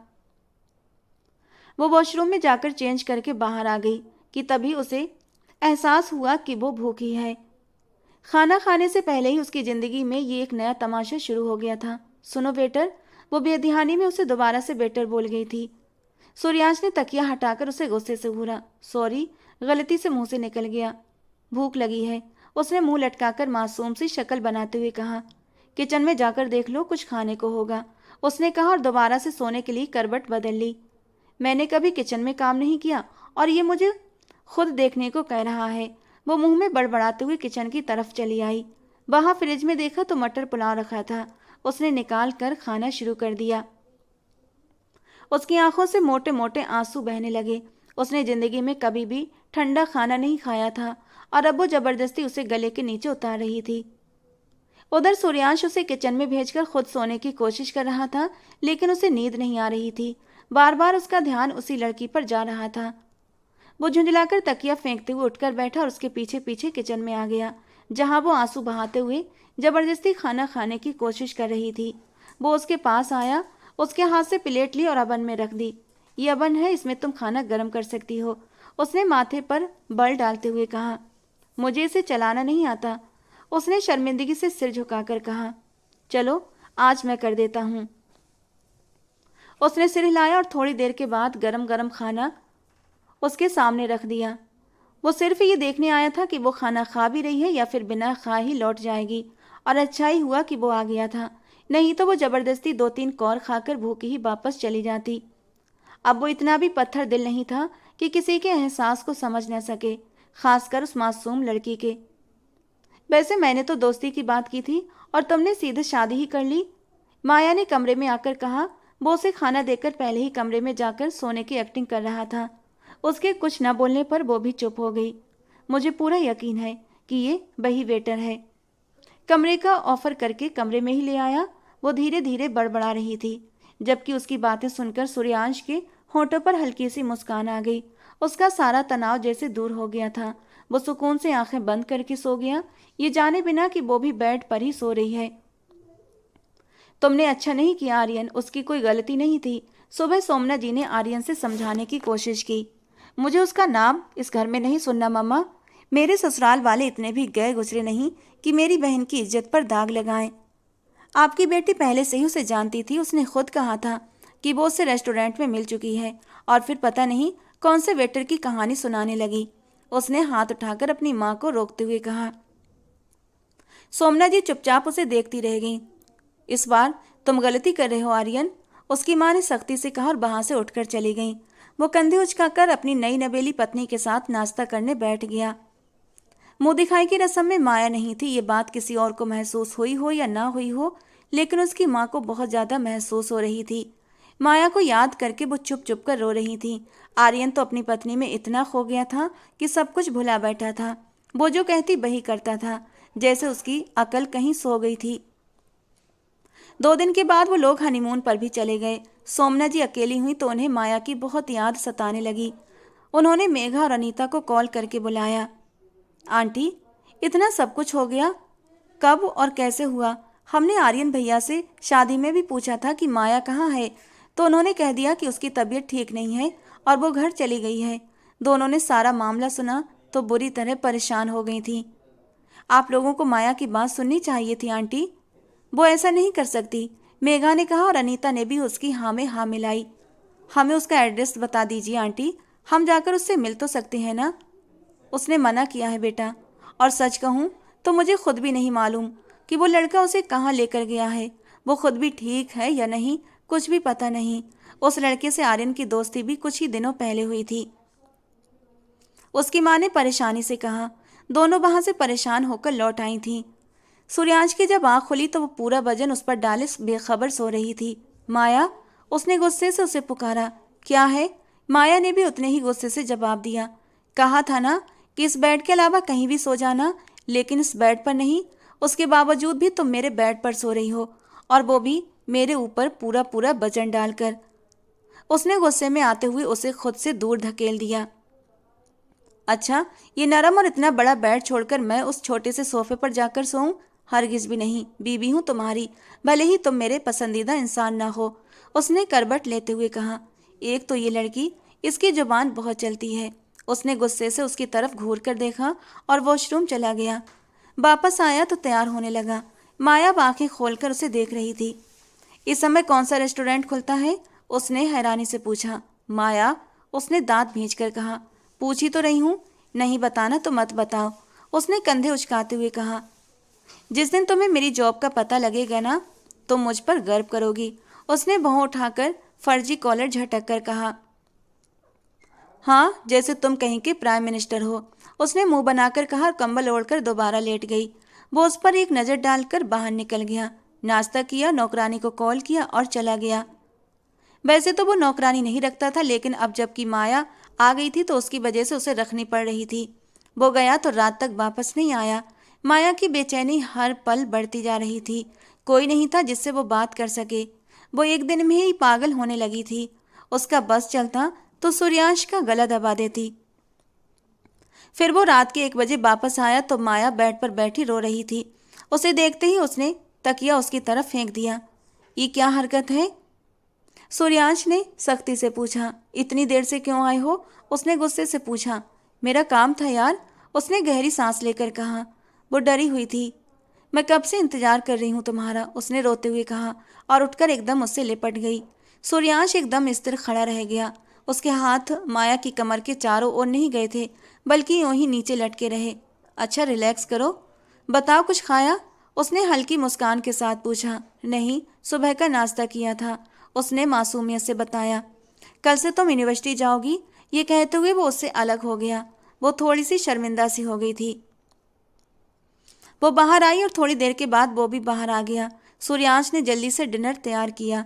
वो वॉशरूम में जाकर चेंज करके बाहर आ गई कि तभी उसे एहसास हुआ कि वो भूखी है। खाना खाने से पहले ही उसकी जिंदगी में ये एक नया तमाशा शुरू हो गया था। सुनो वेटर, वो बेध्यानी में उसे दोबारा से वेटर बोल गई थी। सूर्यांश ने तकिया हटाकर उसे गुस्से से घूरा। सॉरी, गलती से मुंह से निकल गया। भूख लगी है, उसने मुंह लटकाकर मासूम सी शक्ल बनाते हुए कहा। किचन में जाकर देख लो, कुछ खाने को होगा, उसने कहा और दोबारा से सोने के लिए करवट बदल ली। मैंने कभी किचन में काम नहीं किया और ये मुझे खुद देखने को कह रहा है। वो मुंह में बड़बड़ाते हुए किचन की तरफ चली आई। वहां फ्रिज में देखा तो मटर पुलाव रखा था, उसने निकाल कर खाना शुरू कर दिया। उसकी आंखों से मोटे मोटे आंसू बहने लगे। उसने जिंदगी में कभी भी ठंडा खाना नहीं खाया था और अब वो जबरदस्ती उसे गले के नीचे उतार रही थी। उधर सूर्यांश उसे किचन में भेजकर खुद सोने की कोशिश कर रहा था, लेकिन उसे नींद नहीं आ रही थी। बार बार उसका ध्यान उसी लड़की पर जा रहा था। वो झुंझलाकर तकिया फेंकते हुए उठकर बैठा और उसके पीछे पीछे किचन में आ गया, जहां वो आंसू बहाते हुए जबरदस्ती खाना खाने की कोशिश कर रही थी। वो उसके पास आया, उसके हाथ से प्लेट ली और अवन में रख दी। ये अवन है, इसमें तुम खाना गर्म कर सकती हो, उसने माथे पर बल डालते हुए कहा। मुझे इसे चलाना नहीं आता, उसने शर्मिंदगी से सिर झुकाकर कहा। चलो आज मैं कर देता हूँ। उसने सिर हिलाया और थोड़ी देर के बाद गरम गरम खाना उसके सामने रख दिया। वो सिर्फ ये देखने आया था कि वो खाना खा भी रही है या फिर बिना खा ही लौट जाएगी, और अच्छा ही हुआ कि वो आ गया था, नहीं तो वो जबरदस्ती 2-3 कौर खाकर भूखी ही वापस चली जाती। अब वो इतना भी पत्थर दिल नहीं था कि किसी के एहसास को समझ न सके, खासकर उस मासूम लड़की के। वैसे मैंने तो दोस्ती की बात की थी और तुमने सीधे शादी ही कर ली, माया ने कमरे में आकर कहा। वो उसे खाना देकर पहले ही कमरे में जाकर सोने की एक्टिंग कर रहा था। उसके कुछ न बोलने पर वो भी चुप हो गई। मुझे पूरा यकीन है कि ये वही वेटर है, कमरे का ऑफर करके कमरे में ही ले आया। वो धीरे धीरे बड़बड़ा रही थी, जबकि उसकी बातें सुनकर सूर्यांश के होठों पर हल्की सी मुस्कान आ गई। उसका सारा तनाव जैसे दूर हो गया था। वो सुकून से आंखें बंद करके सो गया, ये जाने बिना कि वो भी बेड पर ही सो रही है। तुमने अच्छा नहीं किया आर्यन, उसकी कोई गलती नहीं थी। सुबह सोमना जी ने आर्यन से समझाने की कोशिश की। मुझे उसका नाम इस घर में नहीं सुनना मम्मा। मेरे ससुराल वाले इतने भी गए गुजरे नहीं कि मेरी बहन की इज्जत पर दाग लगाएं। आपकी बेटी पहले से ही उसे जानती थी, उसने खुद कहा था कि वो उससे रेस्टोरेंट में मिल चुकी है, और फिर पता नहीं कौन से वेटर की कहानी सुनाने लगी। उसने हाथ उठाकर अपनी माँ को रोकते हुए कहा। सोमना जी चुपचाप उसे देखती रह गई। इस बार तुम गलती कर रहे हो आर्यन, उसकी माँ ने सख्ती से कहा और वहां से उठकर चली गई। वो कंधे उचकाकर अपनी नई नवेली पत्नी के साथ नाश्ता करने बैठ गया। मुंह दिखाई की रस्म में माया नहीं थी। ये बात किसी और को महसूस हुई हो या ना हुई हो, लेकिन उसकी माँ को बहुत ज्यादा महसूस हो रही थी। माया को याद करके वो चुप चुप कर रो रही थी। आर्यन तो अपनी पत्नी में इतना खो गया था कि सब कुछ भुला बैठा था। वो जो कहती वही करता था, जैसे उसकी अकल कहीं सो गई थी। 2 दिन के बाद वो लोग हनीमून पर भी चले गए। सोमना जी अकेली हुई तो उन्हें माया की बहुत याद सताने लगी। उन्होंने मेघा और अनीता को कॉल करके बुलाया। आंटी, इतना सब कुछ हो गया, कब और कैसे हुआ? हमने आर्यन भैया से शादी में भी पूछा था कि माया कहाँ है, तो उन्होंने कह दिया कि उसकी तबीयत ठीक नहीं है और वो घर चली गई है। दोनों ने सारा मामला सुना तो बुरी तरह परेशान हो गई थी। आप लोगों को माया की बात सुननी चाहिए थी आंटी, वो ऐसा नहीं कर सकती, मेघा ने कहा, और अनीता ने भी उसकी हाँ में हाँ मिलाई। हमें उसका एड्रेस बता दीजिए आंटी, हम जाकर उससे मिल तो सकते हैं ना? उसने मना किया है बेटा, और सच कहूँ तो मुझे खुद भी नहीं मालूम कि वो लड़का उसे कहाँ लेकर गया है। वो खुद भी ठीक है या नहीं, कुछ भी पता नहीं। उस लड़के से आर्यन की दोस्ती भी कुछ ही दिनों पहले हुई थी, उसकी माँ ने परेशानी से कहा। दोनों वहां से परेशान होकर लौट आई थीं। सूर्यांश की जब आँख खुली तो वो पूरा वजन उस पर डाले बेखबर सो रही थी। माया, उसने गुस्से से उसे पुकारा। क्या है? माया ने भी उतने ही गुस्से से जवाब दिया। कहा था ना कि इस बेड के अलावा कहीं भी सो जाना, लेकिन इस बेड पर नहीं। उसके बावजूद भी तुम मेरे बेड पर सो रही हो, और वो भी मेरे ऊपर पूरा पूरा वजन डालकर। उसने गुस्से में आते हुए उसे खुद से दूर धकेल दिया। अच्छा, ये नरम और इतना बड़ा बेड छोड़कर मैं उस छोटे से सोफे पर जाकर सोऊं? हरगिज भी नहीं। बीवी हूं तुम्हारी, भले ही तुम मेरे पसंदीदा इंसान ना हो, उसने करवट लेते हुए कहा। एक तो ये लड़की, इसकी जुबान बहुत चलती है। उसने गुस्से से उसकी तरफ घूर कर देखा और वॉशरूम चला गया। वापस आया तो तैयार होने लगा। माया आंखें खोलकर उसे देख रही थी। इस समय कौन सा रेस्टोरेंट खुलता है? उसने हैरानी से पूछा। माया, उसने दांत भींचकर कहा। पूछ ही तो रही हूँ, नहीं बताना तो मत बताओ, उसने कंधे उचकाते हुए कहा। जिस दिन तुम्हें मेरी जॉब का पता लगेगा ना, तुम मुझ पर गर्व करोगी, उसने भौं उठाकर फर्जी कॉलर झटक कर कहा। हाँ, जैसे तुम कहीं के प्राइम मिनिस्टर हो, उसने मुंह बनाकर कहा और कंबल ओढ़कर दोबारा लेट गई। वो उस पर एक नज़र डालकर बाहर निकल गया। नाश्ता किया, नौकरानी को कॉल किया और चला गया। वैसे तो वो नौकरानी नहीं रखता था, लेकिन अब जबकि माया आ गई थी तो उसकी वजह से उसे रखनी पड़ रही थी। वो गया तो रात तक वापस नहीं आया। माया की बेचैनी हर पल बढ़ती जा रही थी। कोई नहीं था जिससे वो बात कर सके। वो एक दिन में ही पागल होने लगी थी। उसका बस चलता तो सूर्यांश का गला दबा देती। फिर वो रात के 1 बजे वापस आया तो माया बेड पर बैठी रो रही थी। उसे देखते ही उसने तकिया उसकी तरफ फेंक दिया। ये क्या हरकत है? सूर्यांश ने सख्ती से पूछा। इतनी देर से क्यों आए हो? उसने गुस्से से पूछा। मेरा काम था यार, उसने गहरी सांस लेकर कहा। वो डरी हुई थी। मैं कब से इंतजार कर रही हूँ तुम्हारा, उसने रोते हुए कहा और उठकर एकदम उससे लिपट गई। सूर्यांश एकदम स्थिर खड़ा रह गया। उसके हाथ माया की कमर के चारों ओर नहीं गए थे, बल्कि यूं ही नीचे लटके रहे। अच्छा रिलैक्स करो, बताओ कुछ खाया? उसने हल्की मुस्कान के साथ पूछा। नहीं, सुबह का नाश्ता किया था, उसने मासूमियत से बताया। कल से तुम यूनिवर्सिटी जाओगी? ये कहते हुए वो उससे अलग हो गया। वो थोड़ी सी शर्मिंदा सी हो गई थी। वो बाहर आई और थोड़ी देर के बाद वो भी बाहर आ गया। सूर्यांश ने जल्दी से डिनर तैयार किया।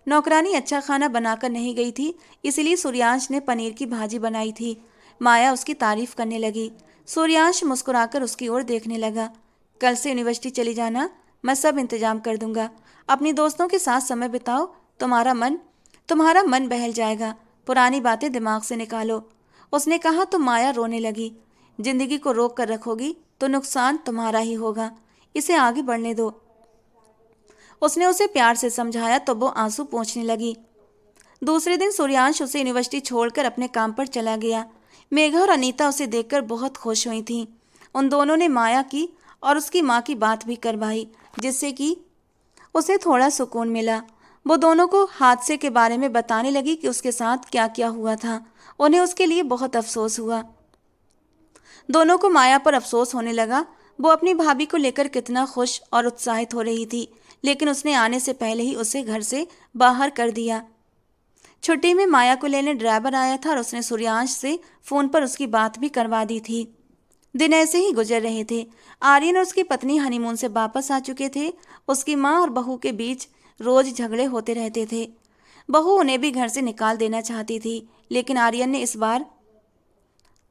नौकरानी अच्छा खाना बनाकर नहीं गई थी, इसलिए सूर्यांश ने पनीर की भाजी बनाई थी। माया उसकी तारीफ करने लगी। सूर्यांश मुस्कुराकर उसकी ओर देखने लगा। कल से यूनिवर्सिटी चली जाना, मैं सब इंतजाम कर दूंगा। अपनी दोस्तों के साथ समय बिताओ, तुम्हारा मन बहल जाएगा। पुरानी बातें दिमाग से निकालो, उसने कहा तो माया रोने लगी। जिंदगी को रोक कर रखोगी तो नुकसान तुम्हारा ही होगा, इसे आगे बढ़ने दो। उसने उसे प्यार से समझाया तो वो आंसू पोंछने लगी। दूसरे दिन सूर्यांश उसे यूनिवर्सिटी छोड़कर अपने काम पर चला गया। मेघा और अनीता उसे देखकर बहुत खुश हुई थीं। उन दोनों ने माया की और उसकी माँ की बात भी करवाई, जिससे कि उसे थोड़ा सुकून मिला। वो दोनों को हादसे के बारे में बताने लगी कि उसके साथ क्या क्या हुआ था। उन्हें उसके लिए बहुत अफसोस हुआ। दोनों को माया पर अफसोस होने लगा। वो अपनी भाभी को लेकर कितना खुश और उत्साहित हो रही थी, लेकिन उसने आने से पहले ही उसे घर से बाहर कर दिया। छुट्टी में माया को लेने ड्राइवर आया था और उसने सूर्यांश से फोन पर उसकी बात भी करवा दी थी। दिन ऐसे ही गुजर रहे थे। आर्यन और उसकी पत्नी हनीमून से वापस आ चुके थे। उसकी माँ और बहू के बीच रोज झगड़े होते रहते थे। बहू उन्हें भी घर से निकाल देना चाहती थी, लेकिन आर्यन ने इस बार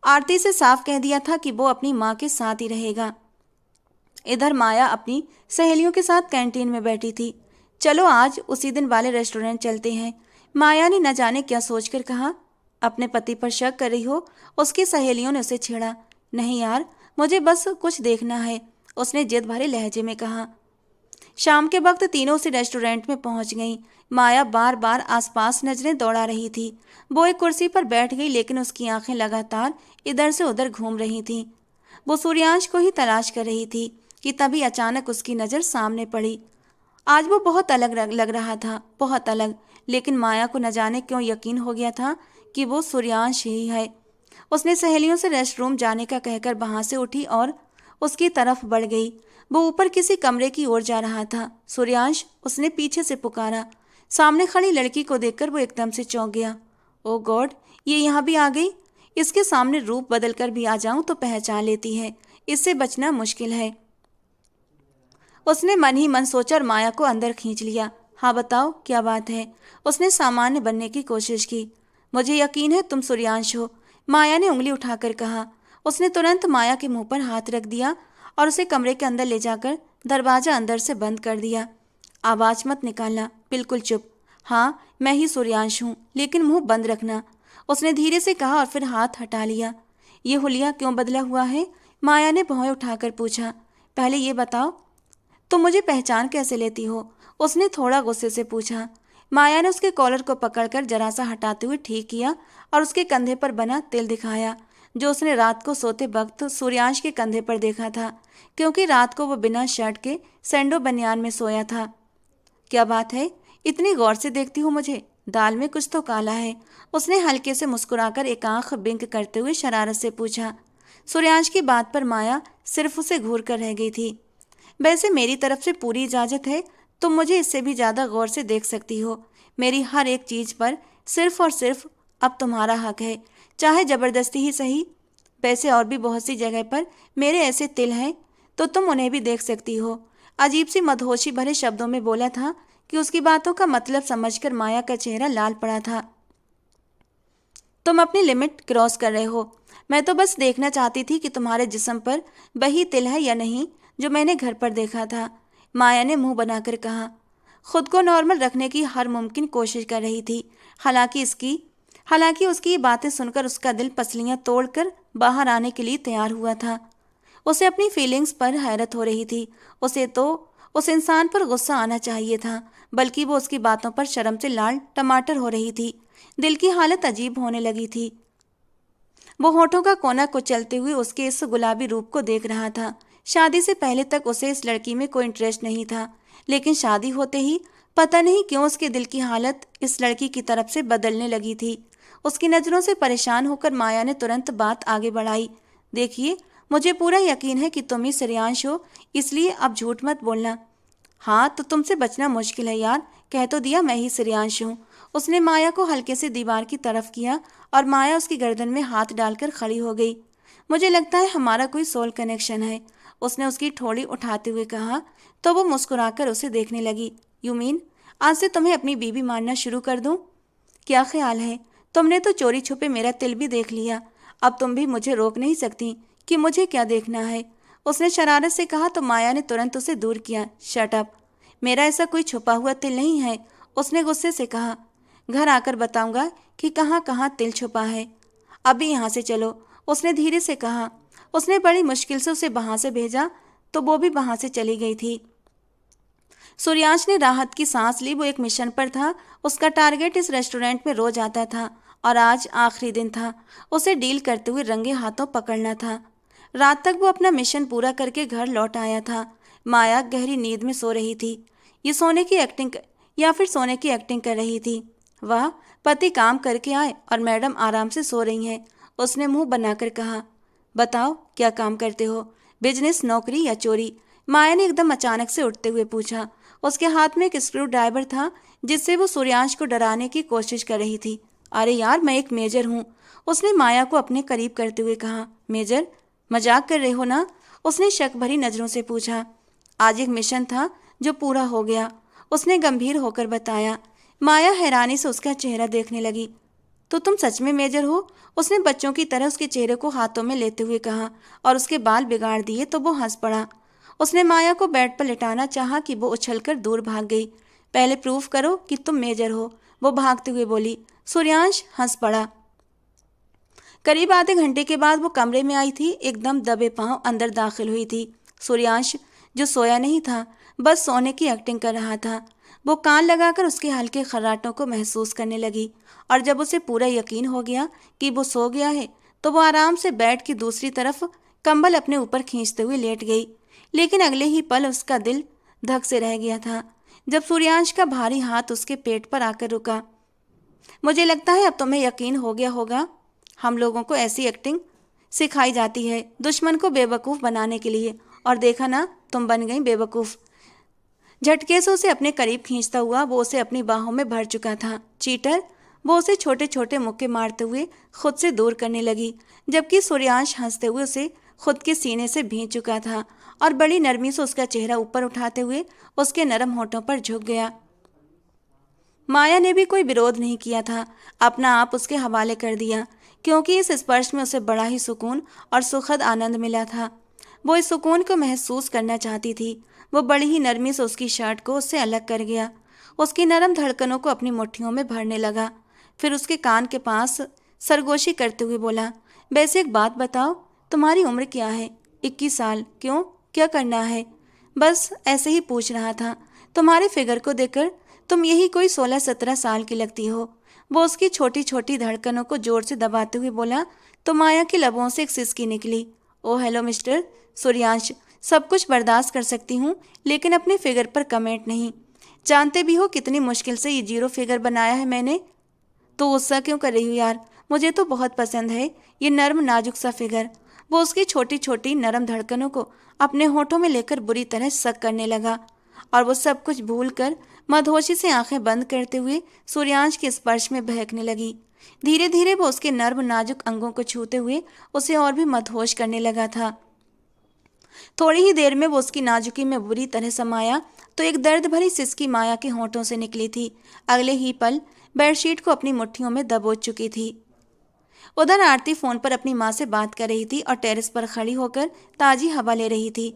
आरती से साफ कह दिया था कि वो अपनी माँ के साथ ही रहेगा। इधर माया अपनी सहेलियों के साथ कैंटीन में बैठी थी। चलो आज उसी दिन वाले रेस्टोरेंट चलते हैं, माया ने न जाने क्या सोचकर कहा। अपने पति पर शक कर रही हो? उसकी सहेलियों ने उसे छेड़ा। नहीं यार, मुझे बस कुछ देखना है, उसने जिद भरे लहजे में कहा। शाम के वक्त तीनों उसी रेस्टोरेंट में पहुंच गईं। माया बार बार आसपास नजरें दौड़ा रही थी। वो एक कुर्सी पर बैठ गई, लेकिन उसकी आंखें लगातार इधर से उधर घूम रही थीं। वो सूर्यांश को ही तलाश कर रही थी कि तभी अचानक उसकी नज़र सामने पड़ी। आज वो बहुत अलग लग रहा था, बहुत अलग, लेकिन माया को न जाने क्यों यकीन हो गया था कि वो सूर्यांश ही है। उसने सहेलियों से रेस्टरूम जाने का कहकर वहां से उठी और उसकी तरफ बढ़ गई। वो ऊपर किसी कमरे की ओर जा रहा था। सूर्यांश, उसने पीछे से पुकारा। सामने खड़ी लड़की को देखकर वो एकदम से चौंक गया। ओ गॉड, ये यहाँ भी आ गई। इसके सामने रूप बदल कर भी आ जाऊं तो पहचान लेती है, इससे बचना मुश्किल है, उसने मन ही मन सोचा और माया को अंदर खींच लिया। हाँ बताओ क्या बात है? उसने सामान्य बनने की कोशिश की। मुझे यकीन है तुम सूर्यांश हो, माया ने उंगली उठाकर कहा। उसने तुरंत माया के मुंह पर हाथ रख दिया और उसे कमरे के अंदर ले जाकर दरवाजा अंदर से बंद कर दिया। आवाज मत निकालना, बिल्कुल चुप। हाँ, मैं ही सूर्यांश हूँ, लेकिन मुंह बंद रखना, उसने धीरे से कहा और फिर हाथ हटा लिया। ये हुलिया क्यों बदला हुआ है? माया ने भौं उठाकर पूछा। पहले ये बताओ तुम मुझे पहचान कैसे लेती हो? उसने थोड़ा गुस्से से पूछा। माया ने उसके कॉलर को पकड़कर जरा सा हटाते हुए ठीक किया और उसके कंधे पर बना तिल दिखाया, जो उसने रात को सोते वक्त सूर्यांश के कंधे पर देखा था, क्योंकि रात को वो बिना शर्ट के सैंडो बनियान में सोया था। क्या बात है, इतनी गौर से देखती हो मुझे? दाल में कुछ तो काला है, उसने हल्के से मुस्कुराकर एक आंख बिंक करते हुए शरारत से पूछा। सूर्यांश की बात पर माया सिर्फ उसे घूर कर रह गई थी। वैसे मेरी तरफ से पूरी इजाज़त है, तुम मुझे इससे भी ज़्यादा गौर से देख सकती हो। मेरी हर एक चीज़ पर सिर्फ और सिर्फ अब तुम्हारा हक है, चाहे ज़बरदस्ती ही सही। वैसे और भी बहुत सी जगह पर मेरे ऐसे तिल हैं, तो तुम उन्हें भी देख सकती हो। अजीब सी मदहोशी भरे शब्दों में बोला था कि उसकी बातों का मतलब समझकर माया का चेहरा लाल पड़ा था। तुम अपनी लिमिट क्रॉस कर रहे हो। मैं तो बस देखना चाहती थी कि तुम्हारे जिस्म पर वही तिल है या नहीं जो मैंने घर पर देखा था, माया ने मुंह बनाकर कहा। खुद को नॉर्मल रखने की हर मुमकिन कोशिश कर रही थी। हालांकि उसकी ये बातें सुनकर उसका दिल पसलियां तोड़कर बाहर आने के लिए तैयार हुआ था। उसे अपनी फीलिंग्स पर हैरत हो रही थी। उसे तो उस इंसान पर गुस्सा आना चाहिए था, बल्कि वो उसकी बातों पर शर्म से लाल टमाटर हो रही थी। दिल की हालत अजीब होने लगी थी। वो होठों का कोना कुचलते हुए उसके इस गुलाबी रूप को देख रहा था। शादी से पहले तक उसे इस लड़की में कोई इंटरेस्ट नहीं था, लेकिन शादी होते ही पता नहीं क्यों उसके दिल की हालत इस लड़की की तरफ से बदलने लगी थी। उसकी नज़रों से परेशान होकर माया ने तुरंत बात आगे बढ़ाई। देखिए, मुझे पूरा यकीन है कि तुम ही श्रेयांश हो, इसलिए अब झूठ मत बोलना। हाँ, तो तुमसे बचना मुश्किल है यार, कह तो दिया मैं ही श्रेयांश हूँ। उसने माया को हल्के से दीवार की तरफ किया और माया उसकी गर्दन में हाथ डालकर खड़ी हो गई। मुझे लगता है हमारा कोई सोल कनेक्शन है, उसने उसकी ठोड़ी उठाते हुए कहा। तो वो मुस्कुराकर उसे देखने लगी। यू मीन आज से तुम्हें अपनी बीवी मानना शुरू कर दूं? क्या ख्याल है? तुमने तो चोरी छुपे मेरा तिल भी देख लिया, अब तुम भी मुझे रोक नहीं सकती कि मुझे क्या देखना है, उसने शरारत से कहा। तो माया ने तुरंत उसे दूर किया। शट अप, मेरा ऐसा कोई छुपा हुआ तिल नहीं है, उसने गुस्से से कहा। घर आकर बताऊंगा कि कहाँ कहाँ तिल छुपा है, अभी यहाँ से चलो, उसने धीरे से कहा। उसने बड़ी मुश्किल से उसे वहां से भेजा तो वो भी वहां से चली गई थी। सूर्यांश ने राहत की सांस ली। वो एक मिशन पर था। उसका टारगेट इस रेस्टोरेंट में रोज आता था और आज आखिरी दिन था। उसे डील करते हुए रंगे हाथों पकड़ना था। रात तक वो अपना मिशन पूरा करके घर लौट आया था। माया गहरी नींद में सो रही थी। ये सोने की एक्टिंग या फिर सोने की एक्टिंग कर रही थी। वह पति काम करके आए और मैडम आराम से सो रही हैं, उसने मुंह बनाकर कहा। बताओ क्या काम करते हो, बिजनेस, नौकरी या चोरी? माया ने एकदम अचानक से उठते हुए पूछा। उसके हाथ में एक स्क्रू ड्राइवर था जिससे वो सूर्यांश को डराने की कोशिश कर रही थी। अरे यार, मैं एक मेजर हूँ, उसने माया को अपने करीब करते हुए कहा। मेजर? मजाक कर रहे हो ना? उसने शक भरी नजरों से पूछा। आज एक मिशन था जो पूरा हो गया, उसने गंभीर होकर बताया। माया हैरानी से उसका चेहरा देखने लगी। तो तुम सच में मेजर हो? उसने बच्चों की तरह उसके चेहरे को हाथों में लेते हुए कहा और उसके बाल बिगाड़ दिए तो वो हंस पड़ा। उसने माया को बेड पर लिटाना चाहा कि वो उछलकर दूर भाग गई। पहले प्रूफ करो कि तुम मेजर हो, वो भागते हुए बोली। सूर्यांश हंस पड़ा। करीब आधे घंटे के बाद वो कमरे में आई थी, एकदम दबे पांव अंदर दाखिल हुई थी। सूर्यांश, जो सोया नहीं था, बस सोने की एक्टिंग कर रहा था। वो कान लगाकर उसके हल्के खर्राटों को महसूस करने लगी और जब उसे पूरा यकीन हो गया कि वो सो गया है तो वो आराम से बेड की दूसरी तरफ कंबल अपने ऊपर खींचते हुए लेट गई। लेकिन अगले ही पल उसका दिल धक से रह गया था जब सूर्यांश का भारी हाथ उसके पेट पर आकर रुका। मुझे लगता है अब तुम्हें यकीन हो गया होगा, हम लोगों को ऐसी एक्टिंग सिखाई जाती है दुश्मन को बेवकूफ़ बनाने के लिए, और देखा ना, तुम बन गई बेवकूफ़। झटके से उसे अपने करीब खींचता हुआ वो उसे अपनी बाहों में भर चुका था। चीटर, वो उसे छोटे छोटे मुक्के मारते हुए खुद से दूर करने लगी, जबकि सूर्यांश हंसते हुए उसे खुद के सीने से भींच चुका था और बड़ी नरमी से उसका चेहरा ऊपर उठाते हुए उसके नरम होठों पर झुक गया। माया ने भी कोई विरोध नहीं किया था, अपना आप उसके हवाले कर दिया, क्योंकि इस स्पर्श में उसे बड़ा ही सुकून और सुखद आनंद मिला था। वो इस सुकून को महसूस करना चाहती थी। वो बड़ी ही नरमी से उसकी शर्ट को उससे अलग कर गया, उसकी नरम धड़कनों को अपनी मुट्ठियों में भरने लगा। फिर उसके कान के पास सरगोशी करते हुए बोला, वैसे एक बात बताओ, तुम्हारी उम्र क्या है? 21 साल। क्यों, क्या करना है? बस ऐसे ही पूछ रहा था, तुम्हारे फिगर को देखकर तुम यही कोई 16-17 साल की लगती हो। वो उसकी छोटी छोटी धड़कनों को जोर से दबाते हुए बोला। तो माया के लबों से एक सिसकी निकली। ओ हेलो मिस्टर सूर्यांश, सब कुछ बर्दाश्त कर सकती हूँ, लेकिन अपने फिगर पर कमेंट नहीं। जानते भी हो कितनी मुश्किल से ये 0 फिगर बनाया है मैंने। तो गुस्सा क्यों कर रही हूँ यार, मुझे तो बहुत पसंद है ये नर्म नाजुक सा फिगर। वो उसकी छोटी छोटी नरम धड़कनों को अपने होठों में लेकर बुरी तरह सक करने लगा और वो सब कुछ भूलकर मदहोशी से आंखें बंद करते हुए सूर्यांश के स्पर्श में बहकने लगी। धीरे धीरे वो उसके नर्म नाजुक अंगों को छूते हुए उसे और भी मदहोश करने लगा था। थोड़ी ही देर में वो उसकी नाजुकी में बुरी तरह समाया तो एक दर्द भरी सिसकी माया के होठों से निकली थी। अगले ही पल बेडशीट को अपनी मुट्ठियों में दबोच चुकी थी। उधर आरती फोन पर अपनी माँ से बात कर रही थी और टेरेस पर खड़ी होकर ताजी हवा ले रही थी।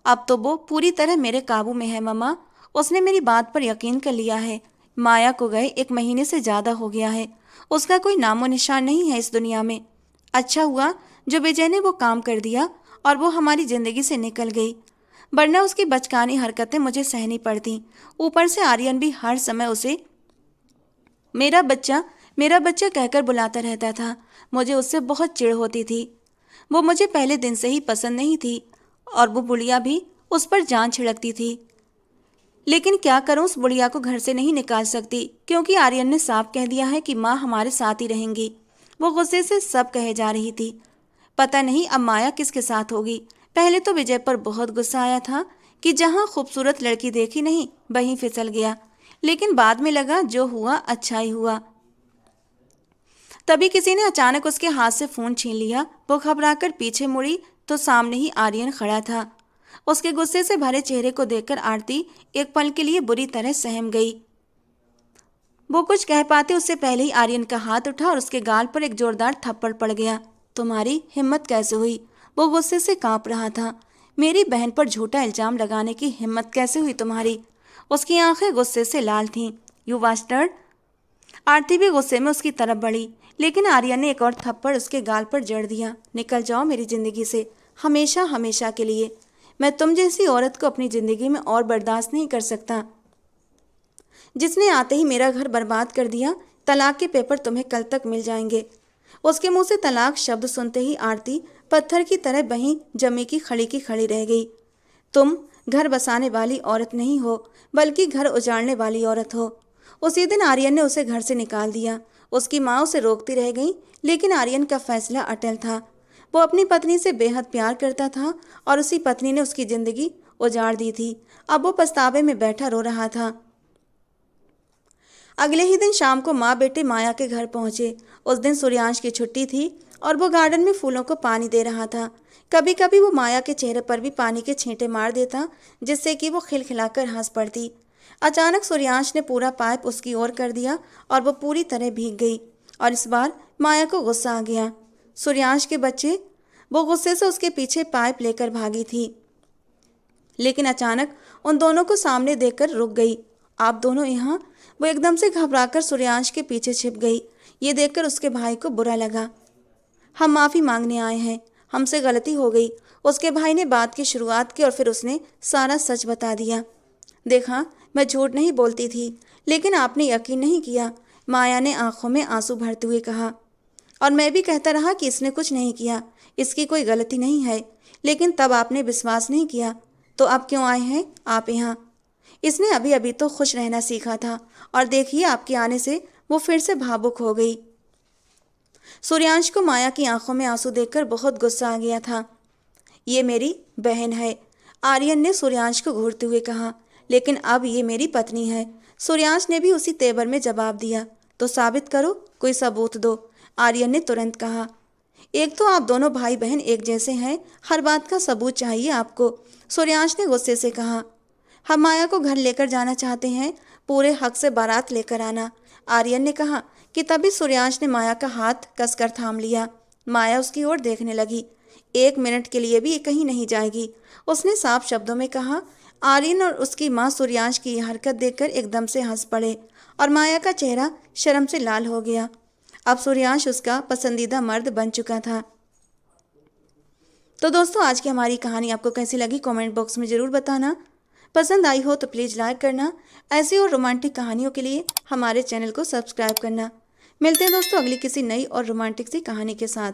अब तो वो पूरी तरह मेरे काबू में है मम्मा। उसने मेरी बात पर यकीन कर लिया है। माया को गए 1 महीने से ज्यादा हो गया है। उसका कोई नामो निशान नहीं है इस दुनिया में। अच्छा हुआ जो विजय ने वो काम कर दिया और वो हमारी जिंदगी से निकल गई, वरना उसकी बचकानी हरकतें मुझे सहनी पड़ती। ऊपर से आर्यन भी हर समय उसे मेरा बच्चा कहकर बुलाता रहता था। मुझे उससे बहुत चिढ़ होती थी। वो मुझे पहले दिन से ही पसंद नहीं थी और वो बुढ़िया भी उस पर जान छिड़कती थी। लेकिन क्या करूं, उस बुढ़िया को घर से नहीं निकाल सकती क्योंकि आर्यन ने साफ कह दिया है कि माँ हमारे साथ ही रहेंगी। वो गुस्से से सब कहे जा रही थी। पता नहीं अब माया किसके साथ होगी। पहले तो विजय पर बहुत गुस्सा आया था कि जहां खूबसूरत लड़की देखी नहीं वहीं फिसल गया, लेकिन बाद में लगा जो हुआ अच्छा ही हुआ। तभी किसी ने अचानक उसके हाथ से फोन छीन लिया। वो घबराकर पीछे मुड़ी तो सामने ही आर्यन खड़ा था। उसके गुस्से से भरे चेहरे को देखकर आरती एक पल के लिए बुरी तरह सहम गई। वो कुछ कह पाते उससे पहले ही आर्यन का हाथ उठा और उसके गाल पर एक जोरदार थप्पड़ पड़ गया। तुम्हारी हिम्मत कैसे हुई? वो गुस्से से कांप रहा था। मेरी बहन पर झूठा इल्जाम लगाने की हिम्मत कैसे हुई तुम्हारी? उसकी आंखें गुस्से से लाल थीं। You bastard! आरती भी गुस्से में उसकी तरफ बढ़ी, लेकिन आर्यन ने एक और थप्पड़ उसके गाल पर जड़ दिया। निकल जाओ मेरी जिंदगी से, हमेशा हमेशा के लिए। मैं तुम जैसी औरत को अपनी जिंदगी में और बर्दाश्त नहीं कर सकता, जिसने आते ही मेरा घर बर्बाद कर दिया। तलाक के पेपर तुम्हें कल तक मिल जाएंगे। उसके मुंह से तलाक शब्द सुनते ही आरती पत्थर की तरह वहीं जमी की खड़ी रह गई। तुम घर बसाने वाली औरत नहीं हो, बल्कि घर उजाड़ने वाली औरत हो। उसी दिन आर्यन ने उसे घर से निकाल दिया। उसकी माँ उसे रोकती रह गई, लेकिन आर्यन का फैसला अटल था। वो अपनी पत्नी से बेहद प्यार करता था और उसी पत्नी ने उसकी जिंदगी उजाड़ दी थी। अब वो पछतावे में बैठा रो रहा था। अगले ही दिन शाम को माँ बेटे माया के घर पहुंचे। उस दिन सूर्यांश की छुट्टी थी और वो गार्डन में फूलों को पानी दे रहा था। कभी कभी वो माया के चेहरे पर भी पानी के छींटे मार देता, जिससे कि वो खिलखिलाकर हंस पड़ती। अचानक सूर्यांश ने पूरा पाइप उसकी ओर कर दिया और वो पूरी तरह भीग गई। और इस बार माया को गुस्सा आ गया। सूर्यांश के बच्चे! वो गुस्से से उसके पीछे पाइप लेकर भागी थी, लेकिन अचानक उन दोनों को सामने देखकर रुक गई। आप दोनों यहाँ? वो एकदम से घबराकर सूर्यांश के पीछे छिप गई। ये देखकर उसके भाई को बुरा लगा। हम माफ़ी मांगने आए हैं, हमसे गलती हो गई। उसके भाई ने बात की शुरुआत की और फिर उसने सारा सच बता दिया। देखा, मैं झूठ नहीं बोलती थी, लेकिन आपने यकीन नहीं किया। माया ने आंखों में आंसू भरते हुए कहा। और मैं भी कहता रहा कि इसने कुछ नहीं किया, इसकी कोई गलती नहीं है, लेकिन तब आपने विश्वास नहीं किया। तो अब क्यों आए हैं आप यहाँ? इसने अभी अभी तो खुश रहना सीखा था और देखिए आपके आने से वो फिर से भावुक हो गई। सूर्यांश को माया की आंखों में आंसू देखकर बहुत गुस्सा आ गया था। ये मेरी बहन है, आर्यन ने सूर्यांश को घूरते हुए कहा, लेकिन अब ये मेरी पत्नी है। सूर्यांश ने भी उसी तेवर में जवाब दिया। तो साबित करो, कोई सबूत दो, आर्यन ने तुरंत कहा। एक तो आप दोनों भाई बहन एक जैसे हैं, हर बात का सबूत चाहिए आपको, सूर्यांश ने गुस्से से कहा। हम माया को घर लेकर जाना चाहते हैं, पूरे हक से बारात लेकर आना, आर्यन ने कहा कि तभी सूर्यांश ने माया का हाथ कसकर थाम लिया। माया उसकी ओर देखने लगी। 1 मिनट के लिए भी ये कहीं नहीं जाएगी, उसने साफ शब्दों में कहा। आर्यन और उसकी माँ सूर्यांश की यह हरकत देखकर एकदम से हंस पड़े और माया का चेहरा शर्म से लाल हो गया। अब सूर्यांश उसका पसंदीदा मर्द बन चुका था। तो दोस्तों, आज की हमारी कहानी आपको कैसी लगी कमेंट बॉक्स में ज़रूर बताना। पसंद आई हो तो प्लीज़ लाइक करना। ऐसी और रोमांटिक कहानियों के लिए हमारे चैनल को सब्सक्राइब करना। मिलते हैं दोस्तों अगली किसी नई और रोमांटिक सी कहानी के साथ।